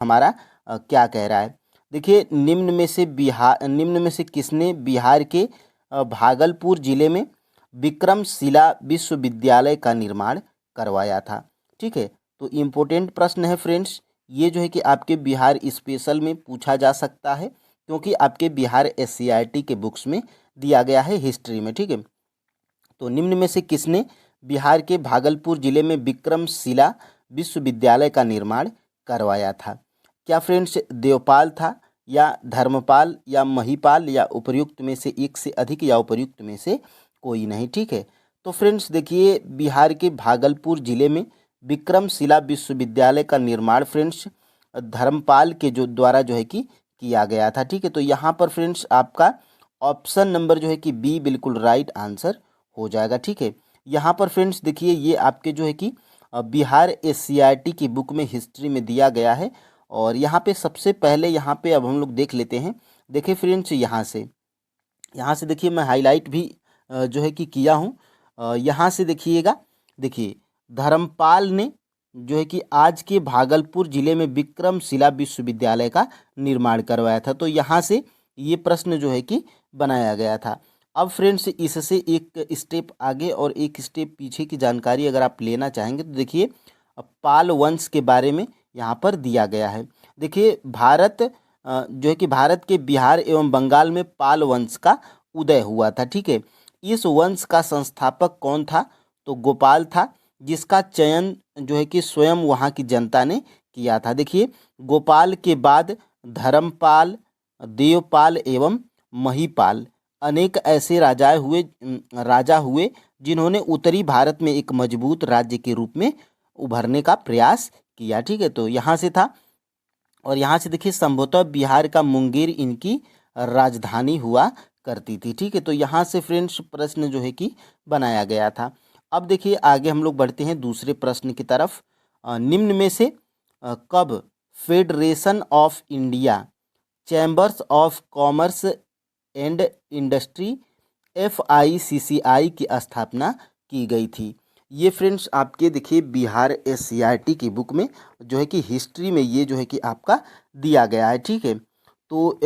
हमारा क्या कह रहा है। देखिए, निम्न में से किसने बिहार के भागलपुर जिले में विक्रमशिला विश्वविद्यालय का निर्माण करवाया था। ठीक है, तो इम्पोर्टेंट प्रश्न है फ्रेंड्स, ये जो है कि आपके बिहार स्पेशल में पूछा जा सकता है, क्योंकि आपके बिहार SCERT के बुक्स में दिया गया है हिस्ट्री में। ठीक है, तो निम्न में से किसने बिहार के भागलपुर जिले में विक्रमशिला विश्वविद्यालय का निर्माण करवाया था। क्या फ्रेंड्स देवपाल था, या धर्मपाल, या महिपाल, या उपर्युक्त में से एक से अधिक, या उपर्युक्त में से कोई नहीं। ठीक है, तो फ्रेंड्स देखिए, बिहार के भागलपुर जिले में विक्रमशिला विश्वविद्यालय का निर्माण फ्रेंड्स धर्मपाल के द्वारा जो है कि किया गया था। ठीक है, तो यहाँ पर फ्रेंड्स आपका ऑप्शन नंबर जो है कि बी बिल्कुल राइट आंसर हो जाएगा। ठीक है, यहाँ पर फ्रेंड्स देखिए, ये आपके जो है कि बिहार SCERT की बुक में हिस्ट्री में दिया गया है। और यहाँ पे सबसे पहले यहाँ पे अब हम लोग देख लेते हैं। देखिए फ्रेंड्स, यहाँ से देखिए, मैं हाईलाइट भी जो है कि किया हूँ। यहाँ से देखिएगा, देखिए धर्मपाल ने जो है कि आज के भागलपुर जिले में विक्रमशिला विश्वविद्यालय का निर्माण करवाया था। तो यहाँ से ये प्रश्न जो है कि बनाया गया था। अब फ्रेंड्स, इससे एक स्टेप आगे और एक स्टेप पीछे की जानकारी अगर आप लेना चाहेंगे तो देखिए, पाल वंश के बारे में यहाँ पर दिया गया है। देखिए, जो है कि भारत के बिहार एवं बंगाल में पाल वंश का उदय हुआ था। ठीक है, इस वंश का संस्थापक कौन था, तो गोपाल था, जिसका चयन जो है कि स्वयं वहाँ की जनता ने किया था। देखिए, गोपाल के बाद धर्मपाल, देवपाल एवं महिपाल अनेक ऐसे राजा हुए जिन्होंने उत्तरी भारत में एक मजबूत राज्य के रूप में उभरने का प्रयास किया। ठीक है, तो यहाँ से था, और यहाँ से देखिए संभवतः बिहार का मुंगेर इनकी राजधानी हुआ करती थी। ठीक है, तो यहाँ से फ्रेंड्स प्रश्न जो है कि बनाया गया था। अब देखिए, आगे हम लोग बढ़ते हैं दूसरे प्रश्न की तरफ। निम्न में से कब federation of India chambers of commerce and industry FICCI की स्थापना की गई थी। ये फ्रेंड्स आपके देखिए बिहार SCERT की बुक में जो है कि हिस्ट्री में ये जो है कि आपका दिया गया है। ठीक है, तो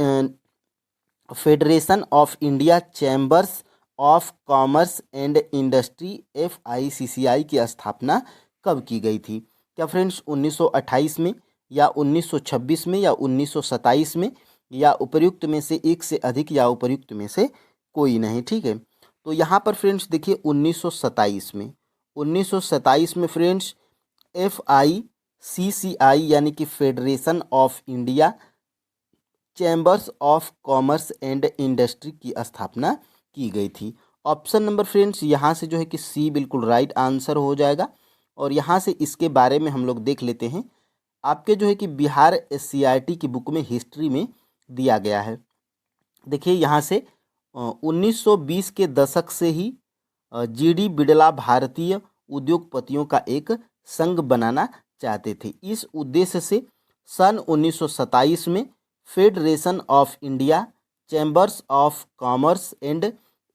federation of India chambers of commerce and industry FICCI की स्थापना कब की गई थी। क्या फ्रेंड्स 1928 में, या 1926 में, या 1927 में, या उपर्युक्त में से एक से अधिक, या उपर्युक्त में से कोई नहीं। ठीक है, तो यहाँ पर फ्रेंड्स देखिए 1927 में फ्रेंड्स FICCI यानी कि federation of India chambers of commerce and industry की स्थापना की गई थी। ऑप्शन नंबर फ्रेंड्स यहाँ से जो है कि सी बिल्कुल राइट आंसर हो जाएगा। और यहाँ से इसके बारे में हम लोग देख लेते हैं। आपके जो है कि बिहार SCERT की बुक में हिस्ट्री में दिया गया है। देखिए, यहाँ से 1920 के दशक से ही GD बिड़ला भारतीय उद्योगपतियों का एक संघ बनाना चाहते थे। इस उद्देश्य से सन 1927 में federation of India chambers of commerce and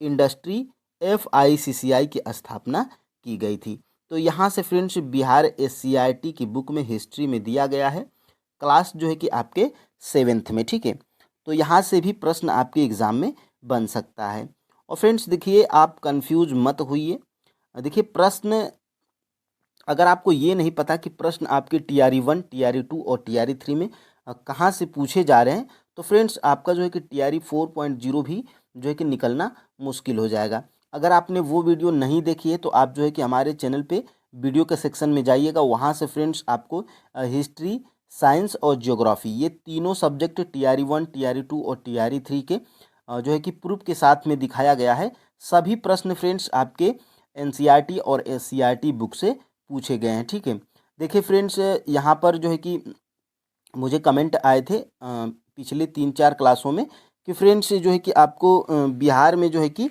industry FICCI की स्थापना की गई थी। तो यहाँ से फ्रेंड्स बिहार SCERT की बुक में हिस्ट्री में दिया गया है, क्लास जो है कि आपके 7th में। ठीक है, तो यहाँ से भी प्रश्न आपके एग्ज़ाम में बन सकता है। और फ्रेंड्स देखिए, आप कंफ्यूज मत होइए। देखिए, प्रश्न अगर आपको ये नहीं पता कि प्रश्न आपके TRE 1, TRE 2 और TRE 3 में कहाँ से पूछे जा रहे हैं, तो फ्रेंड्स आपका जो है कि TRE 4.0 भी जो है कि निकलना मुश्किल हो जाएगा। अगर आपने वो वीडियो नहीं देखी है तो आप जो है कि हमारे चैनल पे वीडियो के सेक्शन में जाइएगा, वहाँ से फ्रेंड्स आपको हिस्ट्री, साइंस और ज्योग्राफी ये तीनों सब्जेक्ट TRE 1, TRE 2 और TRE 3 के जो है कि प्रूफ के साथ में दिखाया गया है। सभी प्रश्न फ्रेंड्स आपके NCERT और SCERT बुक से पूछे गए हैं। ठीक है, देखिए फ्रेंड्स, यहाँ पर जो है कि मुझे कमेंट आए थे पिछले 3-4 क्लासों में कि फ्रेंड्स जो है कि आपको बिहार में जो है कि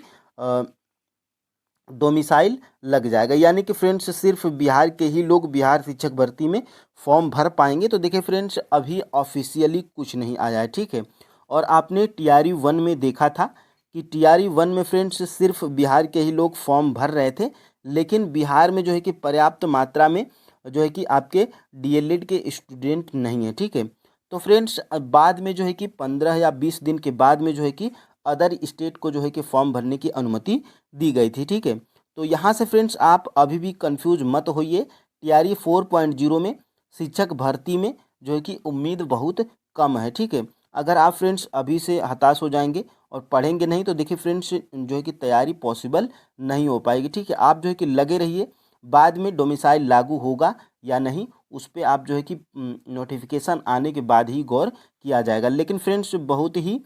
डोमिसाइल लग जाएगा, यानी कि फ्रेंड्स सिर्फ बिहार के ही लोग बिहार शिक्षक भर्ती में फॉर्म भर पाएंगे। तो देखिए फ्रेंड्स, अभी ऑफिशियली कुछ नहीं आया है। ठीक है, और आपने TRE 1 में देखा था कि TRE 1 में फ्रेंड्स सिर्फ बिहार के ही लोग फॉर्म भर रहे थे, लेकिन बिहार में जो है कि पर्याप्त मात्रा में जो है कि आपके DLED के स्टूडेंट नहीं है। ठीक है, तो फ्रेंड्स बाद में जो है कि 15 या 20 दिन के बाद में जो है कि अदर स्टेट को जो है कि फॉर्म भरने की अनुमति दी गई थी। ठीक है, तो यहाँ से फ्रेंड्स आप अभी भी कंफ्यूज मत होइए। टीआरई 4.0 में शिक्षक भर्ती में जो है कि उम्मीद बहुत कम है। ठीक है, अगर आप फ्रेंड्स अभी से हताश हो जाएंगे और पढ़ेंगे नहीं तो देखिए फ्रेंड्स जो है कि तैयारी पॉसिबल नहीं हो पाएगी। ठीक है, आप जो है कि लगे रहिए, बाद में डोमिसाइल लागू होगा या नहीं उस पर आप जो है कि नोटिफिकेशन आने के बाद ही गौर किया जाएगा। लेकिन फ्रेंड्स बहुत ही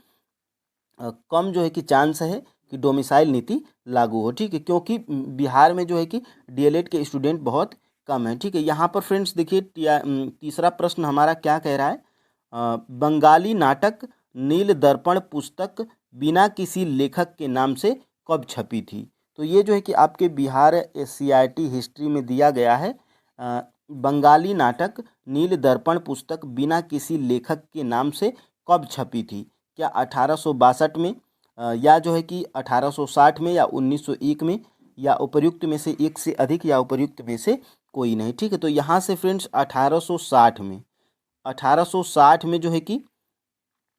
कम जो है कि चांस है कि डोमिसाइल नीति लागू हो। ठीक है, क्योंकि बिहार में जो है कि डीएलएड के स्टूडेंट बहुत कम है। ठीक है, यहाँ पर फ्रेंड्स देखिए तीसरा प्रश्न हमारा क्या कह रहा है, बंगाली नाटक नील दर्पण पुस्तक बिना किसी लेखक के नाम से कब छपी थी। तो ये जो है कि आपके बिहार सीआईटी हिस्ट्री में दिया गया है। बंगाली नाटक नील दर्पण पुस्तक बिना किसी लेखक के नाम से कब छपी थी, क्या 1862 में या जो है कि 1860 में या 1901 में, या उपर्युक्त में से एक से अधिक या उपर्युक्त में से कोई नहीं। ठीक है, तो यहाँ से फ्रेंड्स 1860 में जो है कि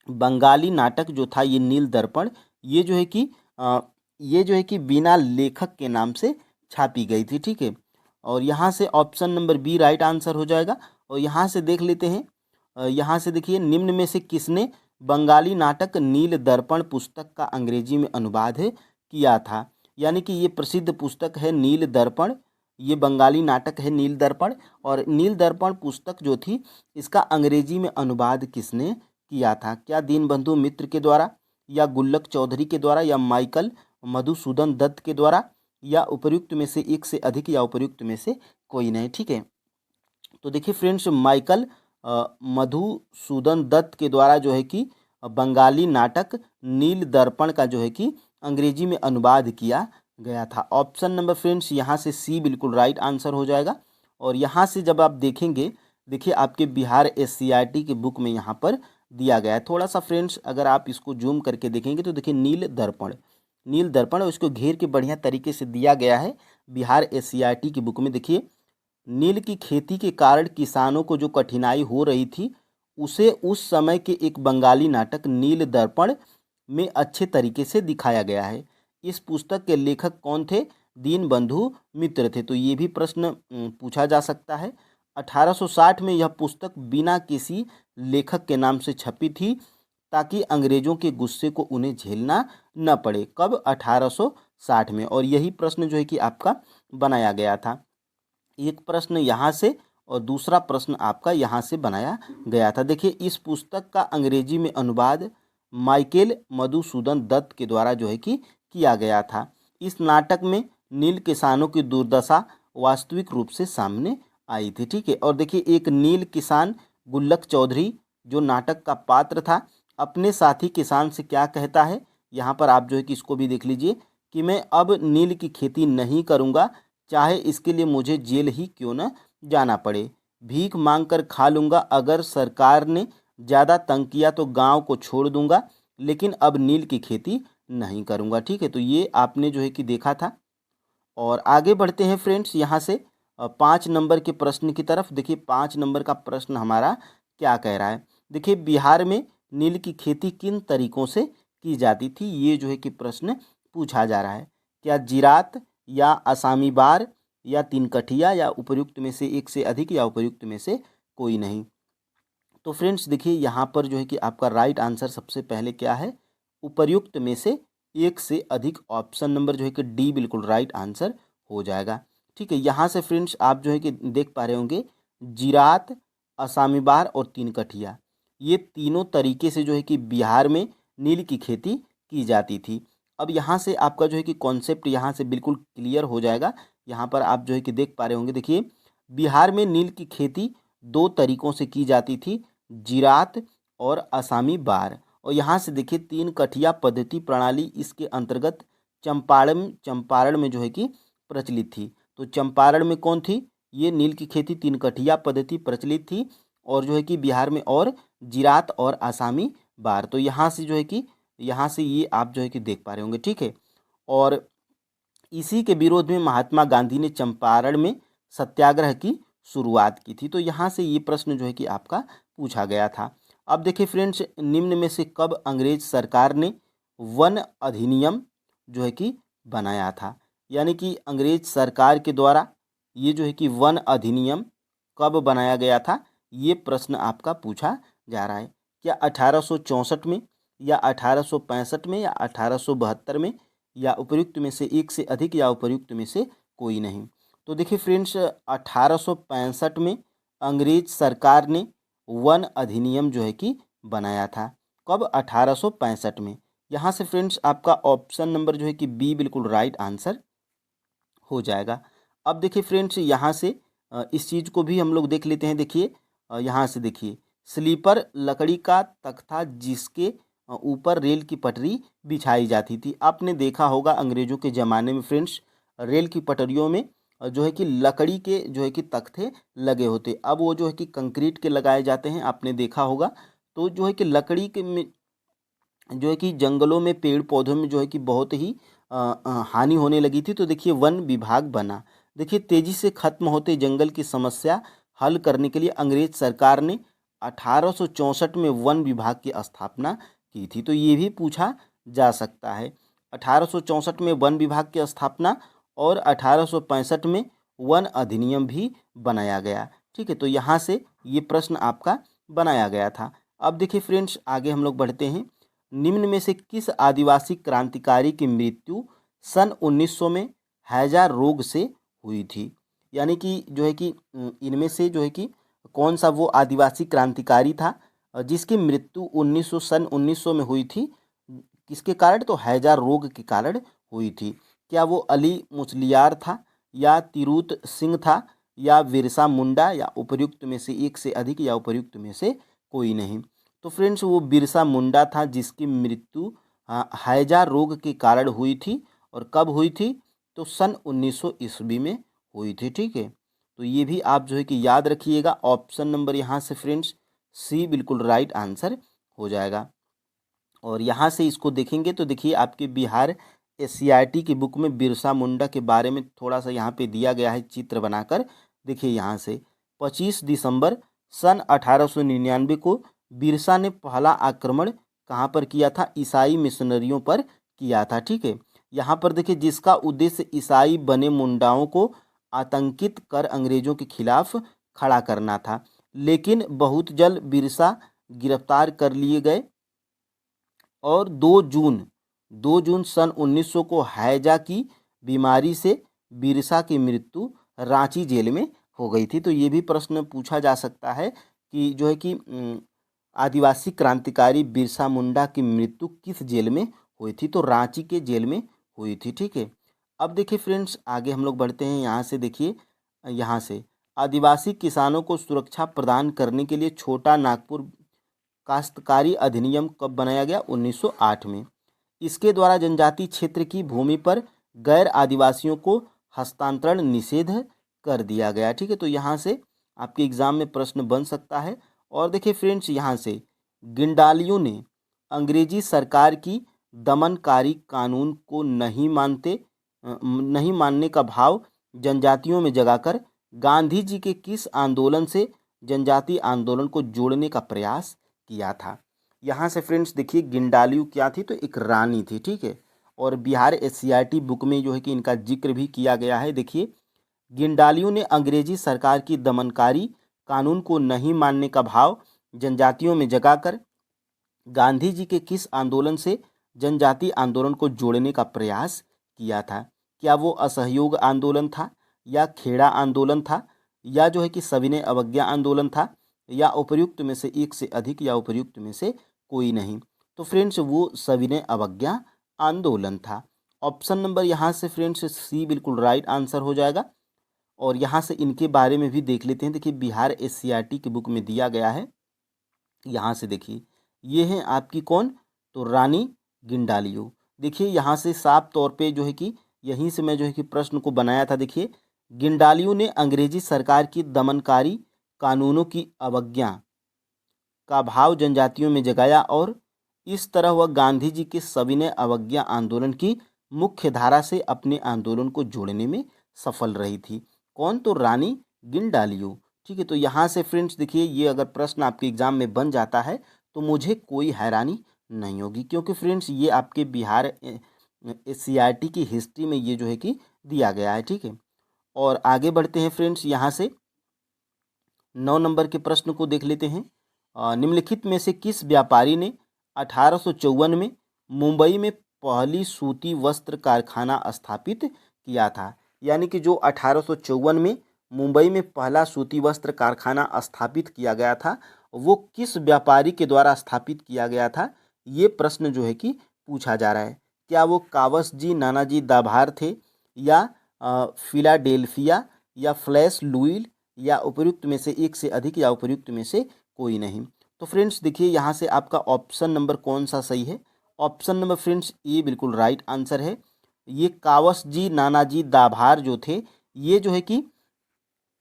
बंगाली नाटक जो था ये नील दर्पण, ये जो है कि बिना लेखक के नाम से छापी गई थी। ठीक है, और यहाँ से option number B right answer हो जाएगा। और यहाँ से देख लेते हैं, यहाँ से देखिए निम्न में से किसने बंगाली नाटक नील दर्पण पुस्तक का अंग्रेजी में अनुवाद किया था। यानी कि ये प्रसिद्ध पुस्तक है नील दर्पण, ये बंगाली नाटक है नील दर्पण, और नील दर्पण पुस्तक जो थी इसका अंग्रेजी में अनुवाद किसने किया था, क्या दीनबंधु मित्र के द्वारा, या गुल्लक चौधरी के द्वारा, या माइकल मधुसूदन दत्त के द्वारा, या उपर्युक्त में से एक से अधिक या उपर्युक्त में से कोई नहीं। ठीक है, तो देखिए फ्रेंड्स माइकल मधुसूदन दत्त के द्वारा जो है कि बंगाली नाटक नील दर्पण का जो है कि अंग्रेजी में अनुवाद किया गया था। ऑप्शन नंबर फ्रेंड्स यहाँ से सी बिल्कुल राइट आंसर हो जाएगा। और यहाँ से जब आप देखेंगे, देखिए आपके बिहार एससीईआरटी के बुक में यहाँ पर दिया गया है। थोड़ा सा फ्रेंड्स अगर आप इसको जूम करके देखेंगे तो देखिए नील दर्पण और इसको घेर के बढ़िया तरीके से दिया गया है बिहार एससीईआरटी की बुक में। देखिए नील की खेती के कारण किसानों को जो कठिनाई हो रही थी उसे उस समय के एक बंगाली नाटक नील दर्पण में अच्छे तरीके से दिखाया गया है। इस पुस्तक के लेखक कौन थे, दीनबंधु मित्र थे। तो ये भी प्रश्न पूछा जा सकता है। 1860 में यह पुस्तक बिना किसी लेखक के नाम से छपी थी ताकि अंग्रेजों के गुस्से को उन्हें झेलना न पड़े। कब, 1860 में। और यही प्रश्न जो है कि आपका बनाया गया था। एक प्रश्न यहाँ से और दूसरा प्रश्न आपका यहाँ से बनाया गया था। देखिए इस पुस्तक का अंग्रेजी में अनुवाद माइकेल मधुसूदन दत्त के द्वारा जो है कि किया गया था। इस नाटक में नील किसानों की दुर्दशा वास्तविक रूप से सामने आई थी। ठीक है, और देखिए एक नील किसान गुल्लक चौधरी जो नाटक का पात्र था अपने साथी किसान से क्या कहता है, यहाँ पर आप जो है कि इसको भी देख लीजिए कि मैं अब नील की खेती नहीं करूँगा, चाहे इसके लिए मुझे जेल ही क्यों न जाना पड़े। भीख मांग कर खा लूँगा, अगर सरकार ने ज़्यादा तंग किया तो गांव को छोड़ दूंगा, लेकिन अब नील की खेती नहीं करूँगा। ठीक है, तो ये आपने जो है कि देखा था। और आगे बढ़ते हैं फ्रेंड्स यहाँ से 5 नंबर के प्रश्न की तरफ। देखिए 5 नंबर का प्रश्न हमारा क्या कह रहा है। देखिए बिहार में नील की खेती किन तरीकों से की जाती थी, ये जो है कि प्रश्न पूछा जा रहा है। क्या जिरात, या असामी बार, या तीन कठिया, या उपर्युक्त में से एक से अधिक या उपर्युक्त में से कोई नहीं। तो फ्रेंड्स देखिए यहाँ पर जो है कि आपका राइट आंसर सबसे पहले क्या है, उपर्युक्त में से एक से अधिक। ऑप्शन नंबर जो है कि डी बिल्कुल राइट आंसर हो जाएगा। ठीक है, यहाँ से फ्रेंड्स आप जो है कि देख पा रहे होंगे जिरात, असामी बार और तीन कठिया, ये तीनों तरीके से जो है कि बिहार में नील की खेती की जाती थी। अब यहाँ से आपका जो है कि कॉन्सेप्ट यहाँ से बिल्कुल क्लियर हो जाएगा। यहाँ पर आप जो है कि देख पा रहे होंगे, देखिए बिहार में नील की खेती 2 तरीकों से की जाती थी, जिरात और असामी बार। और यहाँ से देखिए तीन कठिया पद्धति प्रणाली इसके अंतर्गत चंपारण में जो है कि प्रचलित थी। तो चंपारण में कौन थी, ये नील की खेती तीन कठिया पद्धति प्रचलित थी, और जो है कि बिहार में और जिरात और आसामी बार। तो यहाँ से जो है कि यहाँ से ये आप जो है कि देख पा रहे होंगे। ठीक है, और इसी के विरोध में महात्मा गांधी ने चंपारण में सत्याग्रह की शुरुआत की थी। तो यहाँ से ये प्रश्न जो है कि आपका पूछा गया था। अब देखिए फ्रेंड्स, निम्न में से कब अंग्रेज सरकार ने वन अधिनियम जो है कि बनाया था? यानी कि अंग्रेज सरकार के द्वारा ये जो है कि वन अधिनियम कब बनाया गया था, ये प्रश्न आपका पूछा जा रहा है। क्या 1864 में, या 1865 में, या 1872 में, या उपर्युक्त में से एक से अधिक, या उपर्युक्त में से कोई नहीं? तो देखिए फ्रेंड्स, 1865 में अंग्रेज सरकार ने वन अधिनियम जो है कि बनाया था। कब? 1865 में। यहाँ से फ्रेंड्स आपका ऑप्शन नंबर जो है कि बी बिल्कुल राइट आंसर हो जाएगा। अब देखिए फ्रेंड्स, यहाँ से इस चीज़ को भी हम लोग देख लेते हैं। देखिए यहाँ से देखिए, स्लीपर लकड़ी का तख्ता जिसके ऊपर रेल की पटरी बिछाई जाती थी। आपने देखा होगा अंग्रेजों के ज़माने में फ्रेंड्स, रेल की पटरियों में जो है कि लकड़ी के जो है कि तख्ते लगे होते। अब वो जो है कि कंक्रीट के लगाए जाते हैं, आपने देखा होगा। तो जो है कि लकड़ी के में जो है कि जंगलों में, पेड़ पौधों में जो है कि बहुत ही हानि होने लगी थी। तो देखिए वन विभाग बना। देखिए तेजी से खत्म होते जंगल की समस्या हल करने के लिए अंग्रेज सरकार ने 1864 में वन विभाग की स्थापना की थी। तो ये भी पूछा जा सकता है। 1864 में वन विभाग की स्थापना और 1865 में वन अधिनियम भी बनाया गया। ठीक है, तो यहाँ से ये प्रश्न आपका बनाया गया था। अब देखिए फ्रेंड्स, आगे हम लोग बढ़ते हैं। निम्न में से किस आदिवासी क्रांतिकारी की मृत्यु सन 1900 में हैजा रोग से हुई थी? यानी कि जो है कि इनमें से जो है कि कौन सा वो आदिवासी क्रांतिकारी था जिसकी मृत्यु 1900 में हुई थी? किसके कारण? तो हैजा रोग के कारण हुई थी। क्या वो अली मुसलियार था, या तिरुत सिंह था, या बिरसा मुंडा, या उपर्युक्त में से एक से अधिक, या उपर्युक्त में से कोई नहीं? तो फ्रेंड्स, वो बिरसा मुंडा था जिसकी मृत्यु हैजा रोग के कारण हुई थी। और कब हुई थी? तो सन 1900 ईस्वी में हुई थी। ठीक है, तो ये भी आप जो है कि याद रखिएगा। ऑप्शन नंबर यहाँ से फ्रेंड्स सी बिल्कुल राइट आंसर हो जाएगा। और यहाँ से इसको देखेंगे तो देखिए आपके बिहार एससीईआरटी की बुक में बिरसा मुंडा के बारे में थोड़ा सा यहाँ पे दिया गया है चित्र बनाकर। देखिए यहाँ से 25 दिसंबर सन 1899 को बिरसा ने पहला आक्रमण कहाँ पर किया था? ईसाई मिशनरियों पर किया था। ठीक है, यहाँ पर देखिए जिसका उद्देश्य ईसाई बने मुंडाओं को आतंकित कर अंग्रेजों के खिलाफ खड़ा करना था। लेकिन बहुत जल्द बिरसा गिरफ्तार कर लिए गए और 2 जून सन 1900 को हैजा की बीमारी से बिरसा की मृत्यु रांची जेल में हो गई थी। तो ये भी प्रश्न पूछा जा सकता है कि जो है कि आदिवासी क्रांतिकारी बिरसा मुंडा की मृत्यु किस जेल में हुई थी? तो रांची के जेल में हुई थी। ठीक है, अब देखिए फ्रेंड्स, आगे हम लोग बढ़ते हैं। यहाँ से देखिए, यहाँ से आदिवासी किसानों को सुरक्षा प्रदान करने के लिए छोटा नागपुर काश्तकारी अधिनियम कब बनाया गया? 1908 में। इसके द्वारा जनजाति क्षेत्र की भूमि पर गैर आदिवासियों को हस्तांतरण निषेध कर दिया गया। ठीक है, तो यहाँ से आपके एग्जाम में प्रश्न बन सकता है। और देखिए फ्रेंड्स, यहाँ से गिंडालियों ने अंग्रेजी सरकार की दमनकारी कानून को नहीं मानने का भाव जनजातियों में जगाकर गांधी जी के किस आंदोलन से जनजाति आंदोलन को जोड़ने का प्रयास किया था? यहाँ से फ्रेंड्स देखिए, गिंडालियू क्या थी? तो एक रानी थी। ठीक है, और बिहार एससीईआरटी बुक में जो है कि इनका जिक्र भी किया गया है। देखिए, गिंडालियू ने अंग्रेजी सरकार की दमनकारी कानून को नहीं मानने का भाव जनजातियों में जगाकर गांधी जी के किस आंदोलन से जनजाति आंदोलन को जोड़ने का प्रयास किया था? क्या वो असहयोग आंदोलन था, या खेड़ा आंदोलन था, या जो है कि सविनय अवज्ञा आंदोलन था, या उपर्युक्त में से एक से अधिक, या उपर्युक्त में से कोई नहीं? तो फ्रेंड्स, वो सविनय अवज्ञा आंदोलन था। ऑप्शन नंबर यहाँ से फ्रेंड्स सी बिल्कुल राइट आंसर हो जाएगा। और यहाँ से इनके बारे में भी देख लेते हैं। देखिए, बिहार एससीईआरटी की बुक में दिया गया है। यहाँ से देखिए, ये हैं आपकी कौन? तो रानी गिंडालियू। देखिए यहाँ से साफ तौर पे जो है कि यहीं से मैं जो है कि प्रश्न को बनाया था। देखिए, गिंडालियू ने अंग्रेजी सरकार की दमनकारी कानूनों की अवज्ञा का भाव जनजातियों में जगाया, और इस तरह वह गांधी जी के सविनय अवज्ञा आंदोलन की मुख्य धारा से अपने आंदोलन को जोड़ने में सफल रही थी। कौन? तो रानी गिंडालियू। ठीक है। तो यहाँ से फ्रेंड्स देखिए, ये अगर प्रश्न आपके एग्जाम में बन जाता है तो मुझे कोई हैरानी नहीं होगी, क्योंकि फ्रेंड्स ये आपके बिहार CRT की हिस्ट्री में ये जो है कि दिया गया है। ठीक है, और आगे बढ़ते हैं फ्रेंड्स, यहाँ से 9 नंबर के प्रश्न को देख लेते हैं। निम्नलिखित में से किस व्यापारी ने 1854 में मुंबई में पहली सूती वस्त्र कारखाना स्थापित किया था? यानी कि जो 1854 में मुंबई में पहला सूती वस्त्र कारखाना स्थापित किया गया था, वो किस व्यापारी के द्वारा स्थापित किया गया था, ये प्रश्न जो है कि पूछा जा रहा है। क्या वो कावसजी नानाजी दाभार थे, या फिलाडेल्फिया, या फ्लैश लुइल, या उपयुक्त में से एक से अधिक, या उपयुक्त में से कोई नहीं? तो फ्रेंड्स देखिए, यहाँ से आपका ऑप्शन नंबर कौन सा सही है? ऑप्शन नंबर फ्रेंड्स ए बिल्कुल राइट आंसर है। ये कावसजी नानाजी दाभार जो थे, ये जो है कि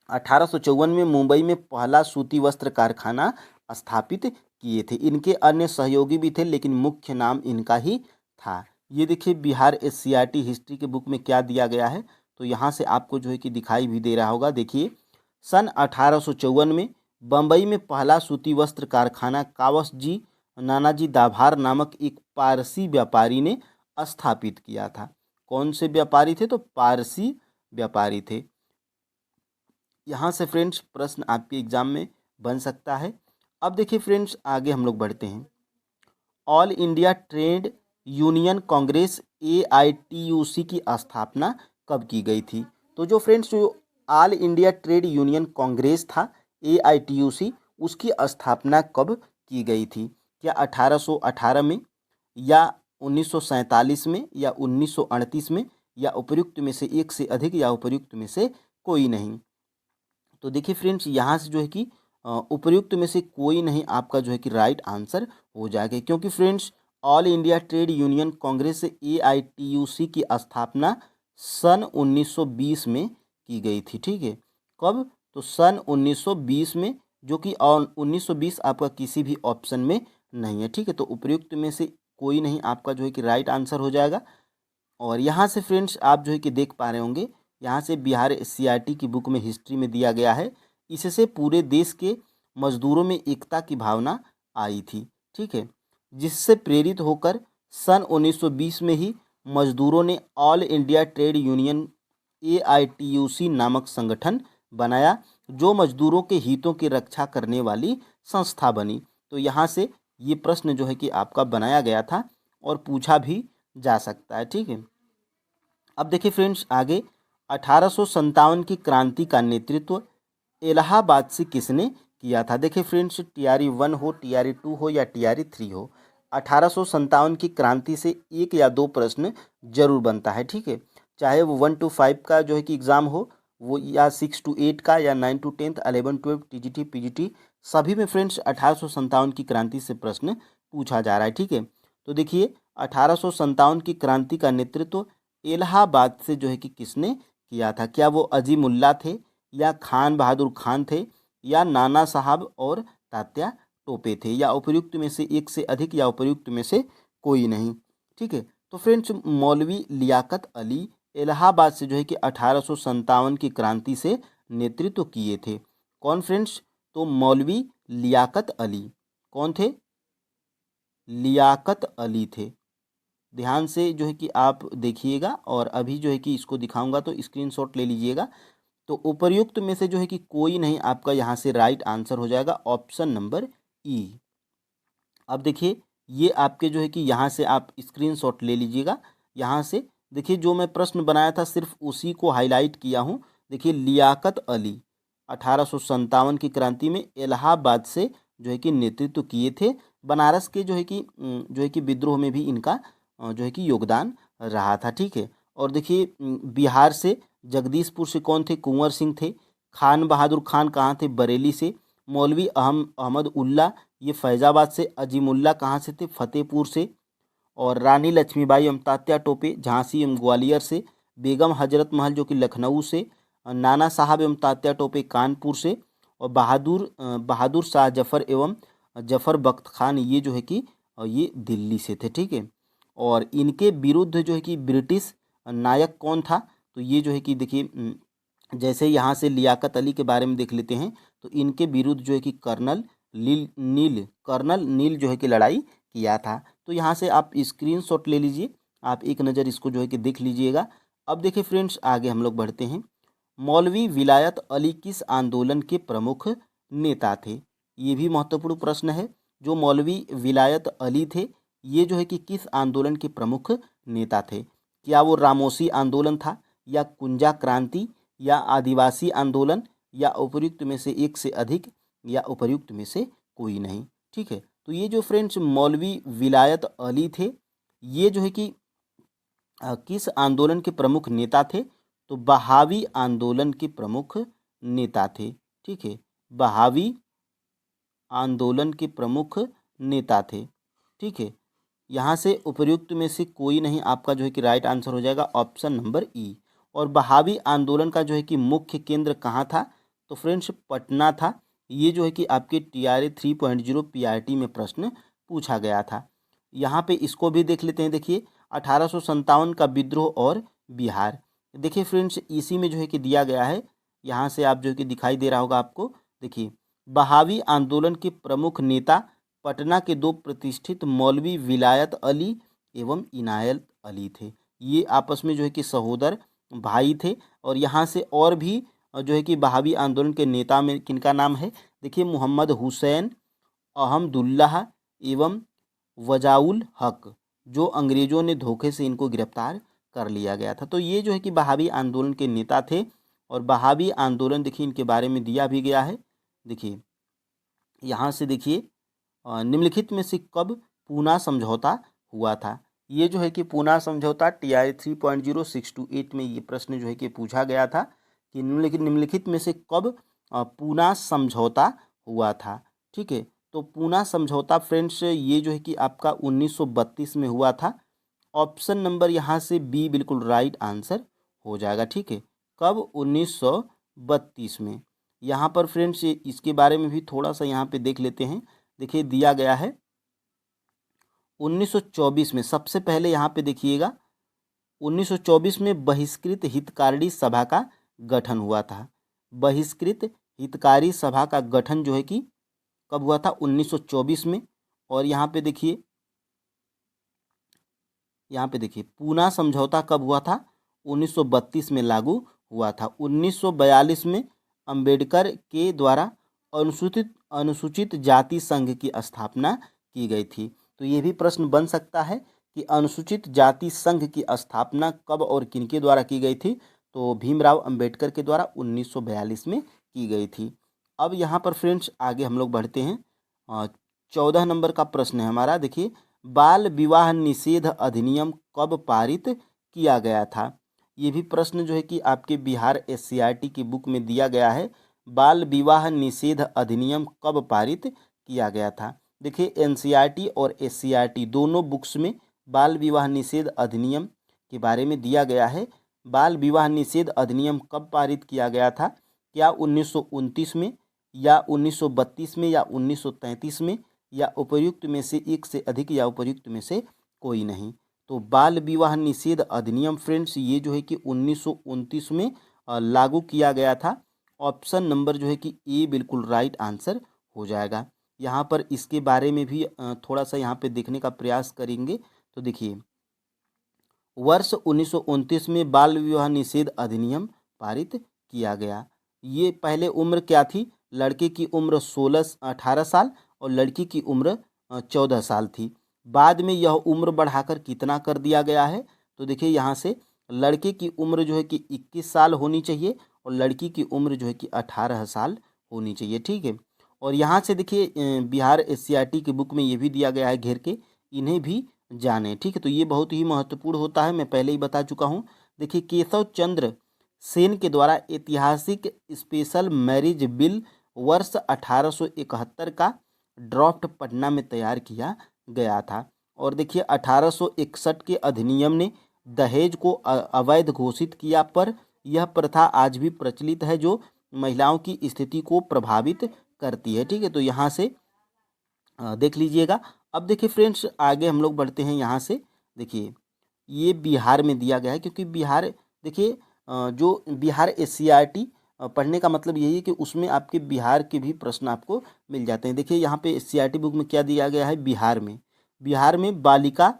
1854 में मुंबई में पहला सूती वस्त्र कारखाना स्थापित किए थे। इनके अन्य सहयोगी भी थे, लेकिन मुख्य नाम इनका ही था। ये देखिए, बिहार CRT हिस्ट्री के बुक में क्या दिया गया है, तो यहाँ से आपको जो है कि दिखाई भी दे रहा होगा। देखिए, सन 1854 में बम्बई में पहला सूती वस्त्र कारखाना कावसजी नानाजी दाभार नामक एक पारसी व्यापारी ने स्थापित किया था। कौन से व्यापारी थे? तो पारसी व्यापारी थे। यहाँ से फ्रेंड्स प्रश्न आपके एग्जाम में बन सकता है। अब देखिए फ्रेंड्स, आगे हम लोग बढ़ते हैं। All India trade union Congress AITUC की स्थापना कब की गई थी? तो जो फ्रेंड्स, जो all India trade union Congress था AITUC, उसकी स्थापना कब की गई थी? क्या 1818 में, या 1947 में, या 1938 में, या उपयुक्त में से एक से अधिक, या उपयुक्त में से कोई नहीं? तो देखिए फ्रेंड्स, यहाँ से जो है कि उपयुक्त में से कोई नहीं आपका जो है कि राइट आंसर हो जाएगा, क्योंकि friends all India trade union Congress AITUC की स्थापना सन 1920 में की गई थी। ठीक है, कब? तो सन 1920 में, जो कि 1920 आपका किसी भी ऑप्शन में नहीं है। ठीक है, तो उपयुक्त में से कोई नहीं आपका जो है कि राइट आंसर हो जाएगा। और यहाँ से फ्रेंड्स आप जो है कि देख पा रहे होंगे, यहाँ से बिहार CRT की बुक में हिस्ट्री में दिया गया है, इससे पूरे देश के मजदूरों में एकता की भावना आई थी। ठीक है, जिससे प्रेरित होकर सन 1920 में ही मजदूरों ने all India trade union AITUC नामक संगठन बनाया, जो मजदूरों के हितों की रक्षा करने वाली संस्था बनी। तो यहाँ से ये प्रश्न जो है कि आपका बनाया गया था और पूछा भी जा सकता है। ठीक है, अब देखिए फ्रेंड्स, आगे 1857 की क्रांति का नेतृत्व इलाहाबाद से किसने किया था? देखिए फ्रेंड्स, TRE 1 हो, TRE 2 हो, या TRE 3 हो, 1857 की क्रांति से एक या दो प्रश्न जरूर बनता है। ठीक है, चाहे वो 1 to 5 का जो है कि एग्ज़ाम हो, वो या 6 to 8 का, या 9 to 10, 11 12 TGT PGT, सभी में फ्रेंड्स 1857 की क्रांति से प्रश्न पूछा जा रहा है। ठीक है, तो देखिए 1857 की क्रांति का नेतृत्व इलाहाबाद से जो है कि किसने किया था? क्या वो अजीमुल्ला थे, या खान बहादुर खान थे, या नाना साहब और तात्या टोपे थे, या उपयुक्त में से एक से अधिक, या उपयुक्त में से कोई नहीं? ठीक है, तो फ्रेंड्स मौलवी लियाकत अली इलाहाबाद से जो है कि 1857 की क्रांति से नेतृत्व किए थे। कौन फ्रेंड्स? तो मौलवी लियाकत अली। कौन थे? लियाकत अली थे। ध्यान से जो है कि आप देखिएगा, और अभी जो है कि इसको दिखाऊंगा तो स्क्रीनशॉट ले लीजिएगा। तो उपर्युक्त में से जो है कि कोई नहीं आपका यहाँ से राइट आंसर हो जाएगा, ऑप्शन नंबर ई। अब देखिए, ये आपके जो है कि यहाँ से आप स्क्रीनशॉट ले लीजिएगा। यहाँ से देखिए, जो मैं प्रश्न बनाया था सिर्फ उसी को हाईलाइट किया हूँ। देखिए, लियाकत अली 1857 की क्रांति में इलाहाबाद से जो है कि नेतृत्व किए थे। बनारस के जो है कि विद्रोह में भी इनका जो है कि योगदान रहा था। ठीक है, और देखिए बिहार से जगदीशपुर से कौन थे? कुंवर सिंह थे। खान बहादुर खान कहाँ थे? बरेली से। मौलवी अहमद उल्ला, ये फैज़ाबाद से। अजीमुल्ला कहाँ से थे? फतेहपुर से। और रानी लक्ष्मीबाई एवं तात्या टोपे झांसी एवं ग्वालियर से। बेगम हजरत महल जो कि लखनऊ से। नाना साहब एवं तात्या टोपे कानपुर से। और बहादुर शाह जफ़र एवं जफ़र बख्त खान, ये जो है कि ये दिल्ली से थे। ठीक है, और इनके विरुद्ध जो है कि ब्रिटिश नायक कौन था? तो ये जो है कि देखिए जैसे यहाँ से लियाकत अली के बारे में देख लेते हैं, तो इनके विरुद्ध जो है कि कर्नल नील जो है कि लड़ाई किया था। तो यहाँ से आप स्क्रीनशॉट ले लीजिए, आप एक नज़र इसको जो है कि देख लीजिएगा। अब देखिए फ्रेंड्स, आगे हम लोग बढ़ते हैं। मौलवी विलायत अली किस आंदोलन के प्रमुख नेता थे? ये भी महत्वपूर्ण प्रश्न है। जो मौलवी विलायत अली थे, ये जो है कि किस आंदोलन के प्रमुख नेता थे? क्या वो रामोसी आंदोलन था, या कुंजा क्रांति, या आदिवासी आंदोलन, या उपर्युक्त में से एक से अधिक, या उपर्युक्त में से कोई नहीं? ठीक है, तो ये जो फ्रेंड्स मौलवी विलायत अली थे, ये जो है कि किस आंदोलन के प्रमुख नेता थे? तो बहावी आंदोलन के प्रमुख नेता थे। ठीक है, बहावी आंदोलन के प्रमुख नेता थे। ठीक है, यहाँ से उपर्युक्त में से कोई नहीं, आपका जो है कि राइट आंसर हो जाएगा ऑप्शन नंबर ई। और बहावी आंदोलन का जो है कि मुख्य केंद्र कहाँ था? तो फ्रेंड्स पटना था। ये जो है कि आपके TRA 3.0 PRT में प्रश्न पूछा गया था। यहाँ पे इसको भी देख लेते हैं। देखिए 1857 का विद्रोह और बिहार। देखिए फ्रेंड्स, इसी में जो है कि दिया गया है, यहाँ से आप जो है कि दिखाई दे रहा होगा आपको। देखिए, बहावी आंदोलन के प्रमुख नेता पटना के दो प्रतिष्ठित मौलवी विलायत अली एवं इनायत अली थे। ये आपस में जो है कि सहोदर भाई थे। और यहाँ से और भी जो है कि बहावी आंदोलन के नेता में किनका नाम है? देखिए, मोहम्मद हुसैन, अहमदुल्लाह एवं वजाउल हक, जो अंग्रेजों ने धोखे से इनको गिरफ्तार कर लिया गया था। तो ये जो है कि बहावी आंदोलन के नेता थे। और बहावी आंदोलन देखिए इनके बारे में दिया भी गया है। देखिए यहाँ से देखिए, निम्नलिखित में से कब पूना समझौता हुआ था? ये जो है कि पूना समझौता TRA 3.0 6 to 8 में ये प्रश्न जो है कि पूछा गया था कि निम्नलिखित में से कब पूना समझौता हुआ था? ठीक है, तो पूना समझौता फ्रेंड्स ये जो है कि आपका 1932 में हुआ था। ऑप्शन नंबर यहाँ से बी बिल्कुल राइट आंसर हो जाएगा। ठीक है, कब? 1932 में। यहाँ पर फ्रेंड्स इसके बारे में भी थोड़ा सा यहाँ पे देख लेते हैं। देखिए दिया गया है 1924 में। सबसे पहले यहाँ पे देखिएगा 1924 में बहिष्कृत हितकारी सभा का गठन हुआ था। बहिष्कृत हितकारी सभा का गठन जो है कि कब हुआ था? 1924 में। और यहाँ पे देखिए पूना समझौता कब हुआ था? 1932 में लागू हुआ था। 1942 में अंबेडकर के द्वारा अनुसूचित जाति संघ की स्थापना की गई थी। तो ये भी प्रश्न बन सकता है कि अनुसूचित जाति संघ की स्थापना कब और किनके द्वारा की गई थी? तो भीमराव अंबेडकर के द्वारा 1942 में की गई थी। अब यहाँ पर फ्रेंड्स आगे हम लोग बढ़ते हैं। 14 नंबर का प्रश्न है हमारा। देखिए, बाल विवाह निषेध अधिनियम कब पारित किया गया था? ये भी प्रश्न जो है कि आपके बिहार SCRT की बुक में दिया गया है। बाल विवाह निषेध अधिनियम कब पारित किया गया था? देखिए NCERT और SCRT दोनों बुक्स में बाल विवाह निषेध अधिनियम के बारे में दिया गया है। बाल विवाह निषेध अधिनियम कब पारित किया गया था? क्या 1929 में, या 1932 में, या 1933 में, या उपर्युक्त में से एक से अधिक, या उपर्युक्त में से कोई नहीं? तो बाल विवाह निषेध अधिनियम फ्रेंड्स ये जो है कि 1929 में लागू किया गया था। ऑप्शन नंबर जो है कि ए बिल्कुल राइट आंसर हो जाएगा। यहाँ पर इसके बारे में भी थोड़ा सा यहाँ पे देखने का प्रयास करेंगे। तो देखिए, वर्ष 1929 में बाल विवाह निषेध अधिनियम पारित किया गया। ये पहले उम्र क्या थी? लड़के की उम्र 18 साल और लड़की की उम्र 14 साल थी। बाद में यह उम्र बढ़ाकर कितना कर दिया गया है? तो देखिए यहाँ से लड़के की उम्र जो है कि 21 साल होनी चाहिए और लड़की की उम्र जो है कि 18 साल होनी चाहिए। ठीक है, और यहाँ से देखिए बिहार SCRT की बुक में ये भी दिया गया है घेर के, इन्हें भी जाने। ठीक है, तो ये बहुत ही महत्वपूर्ण होता है, मैं पहले ही बता चुका हूँ। देखिए, केशव चंद्र सेन के द्वारा ऐतिहासिक स्पेशल मैरिज बिल वर्ष 1871 का ड्राफ्ट पटना में तैयार किया गया था। और देखिए 1861 के अधिनियम ने दहेज को अवैध घोषित किया, पर यह प्रथा आज भी प्रचलित है जो महिलाओं की स्थिति को प्रभावित करती है। ठीक है, तो यहाँ से देख लीजिएगा। अब देखिए फ्रेंड्स आगे हम लोग बढ़ते हैं। यहाँ से देखिए ये बिहार में दिया गया है, क्योंकि बिहार देखिए जो बिहार एससीईआरटी पढ़ने का मतलब यही है कि उसमें आपके बिहार के भी प्रश्न आपको मिल जाते हैं। देखिए यहाँ पे एससीईआरटी बुक में क्या दिया गया है, बिहार में बालिका